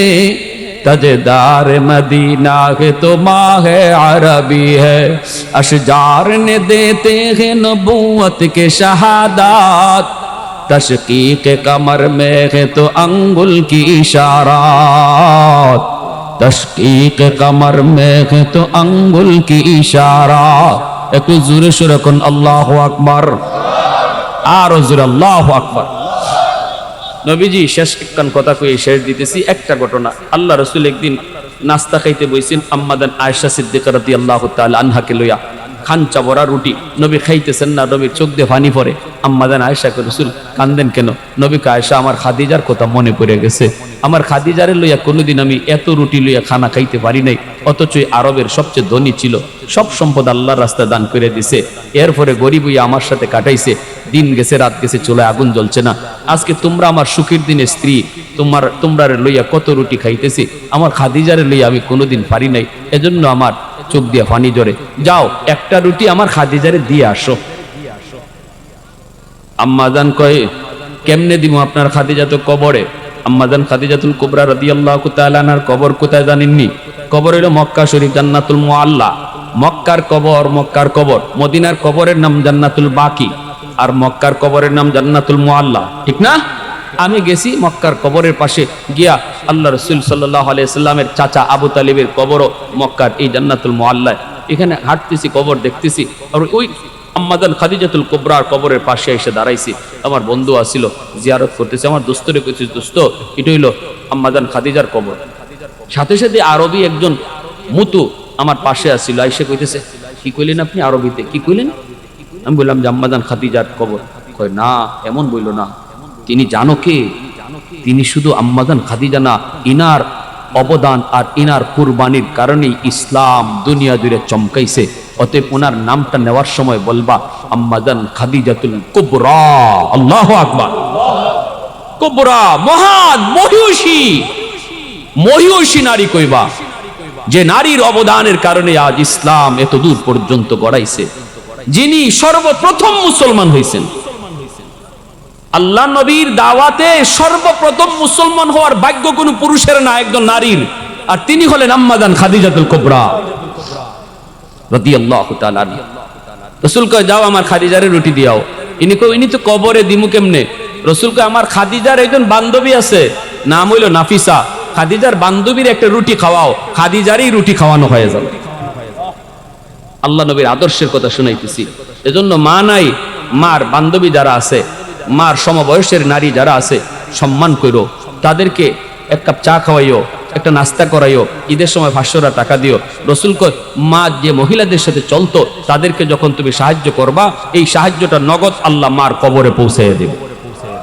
तजदार मदीना है तो माह अरबी है। अशजार ने देते हैं नबूवत के शहादात, तशकीक कमर में है तो अंगुल की इशारात, तशकीक कमर में है तो अंगुल की इशारात। একটু জোরে সুরে কোন আল্লাহু আকবার, আর জোরে আল্লাহু আকবার। নবীজি শেষ একখান কথা কই শেষ দিতেছি। একটা ঘটনা, আল্লাহ রাসূল একদিন নাস্তা খাইতে বইছেন আম্মাদান আয়েশা সিদ্দিকা রাদিয়াল্লাহু তাআলা আনহাকে লইয়া। খাঞ্চা ভরা রুটি, নবী খাইতেছেন না, নবীর চোখ দিয়ে পানি পড়ে। আম্মাজান আয়েশা কয়, রাসূল কান্দেন কেন? নবী কয়, আয়েশা আমার খাদিজার কথা মনে পড়ে গেছে, আমার খাদিজারে লইয়া কোনোদিন আমি এত রুটি লইয়া খানা খাইতে পারি নাই, অথচ আরবের সবচেয়ে ধনী ছিল, সব সম্পদ আল্লাহর রাস্তায় দান করে দিছে, এরপরে গরিব হইয়া আমার সাথে কাটাইছে, দিন গেছে রাত গেছে, চলে আগুন জ্বলছে না। আজকে তোমরা আমার সুখের দিনে স্ত্রী, তোমরা লইয়া কত রুটি খাইতেছি, আমার খাদিজারে লইয়া আমি কোনোদিন পারি নাই, এজন্য আমার চোখ দিয়া পানি জরে। যাও একটা রুটি আমার খাদিজারে দিয়ে আসো। আম্মাজান কয়, কেমনে দিব? আপনার খাদিজা তো কবরে। আম্মাজান খাদিজাতুল কুবরা রাদিয়াল্লাহু তাআলা আনহার কবর কোথায় জানেননি? কবর হলো মক্কা শরীফ, জান্নাতুল মুআল্লা। মক্কার কবর, মদিনার কবরের নাম জান্নাতুল বাকি, আর মক্কার কবরের নাম জান্নাতুল মুআল্লা, ঠিক না? আমি গেছি মক্কার কবরের পাশে গিয়া, আল্লাহ রাসূল সাল্লাল্লাহু আলাইহি সাল্লামের চাচা আবু তালিবের কবরও মক্কার এই জান্নাতুল মুআল্লায়। এখানে হাঁটতেছি, কবর দেখতেছি, আর ওই আম্মাজান খাদিজাতুল কুবরার কবরের পাশে এসে দাঁড়াইছি। আমার বন্ধু আসিল, জিয়ারত করতেছে। আমার দোস্তরে কইছি, দোস্ত এটা হইল আম্মাজান খাদিজার কবর। সাথে সাথে আরবি একজন মুতু আমার পাশে আসিল, আইসে কইতেছে, কি কইলেন আপনি আরবিতে? কি কইলেন? আমি বললাম যে আম্মাজান খাদিজার কবর। কয় না, এমন বইল না, তিনি জানো কে? তিনি শুধু আম্মাজান খাদিজা না, ইনার অবদান আর ইনার কুরবানির কারণেই ইসলাম দুনিয়া জুড়ে চমকাইছে। অতএব ওনার নামটা নেওয়ার সময় বলবা আম্মাজান খাদিজাতুল কুবরা। আল্লাহু আকবার। কুবরা, মহান, মহিষী নারী কইবা, যে নারীর অবদানের কারণে আজ ইসলাম এত দূর পর্যন্ত গড়াইছে, যিনি সর্বপ্রথম মুসলমান হয়েছেন। আল্লাহ নবীর দাওয়াতে সর্বপ্রথম মুসলমান হওয়ার ভাগ্য কোন পুরুষের না, একজন নারীর, আর তিনি হলেন আম্মাজান খাদিজাতুল কুবরা রাদিয়াল্লাহু তাআলা আনহা। রসুল কয় যাও আমার খাদিজারে রুটি দিয়াও। ইনি তো কবরে দিমু কেমনে? রসুল কয় আমার খাদিজার একজন বান্ধবী আছে, নাম হইল নাফিসা, খাদিজার বান্ধবীর একটা রুটি খাওয়াও, খাদিজারই রুটি খাওয়ানো হয়ে যাবে। আল্লাহ নবীর আদর্শের কথা শুনাইতেছি। এজন্য মা নাই, মার বান্ধবী যারা আছে, মার সমবয়সের নারী যারা আছে, সম্মান করো, তাদেরকে এক কাপ চা খাওয়াইও, একটা নাস্তা করাইও, ঈদের সময় 500 টাকা দিও। রসুল কয় মা যে মহিলাদের সাথে চলতো তাদেরকে যখন তুমি সাহায্য করবা, এই সাহায্যটা নগদ আল্লাহ মার কবরে পৌঁছে দেবে।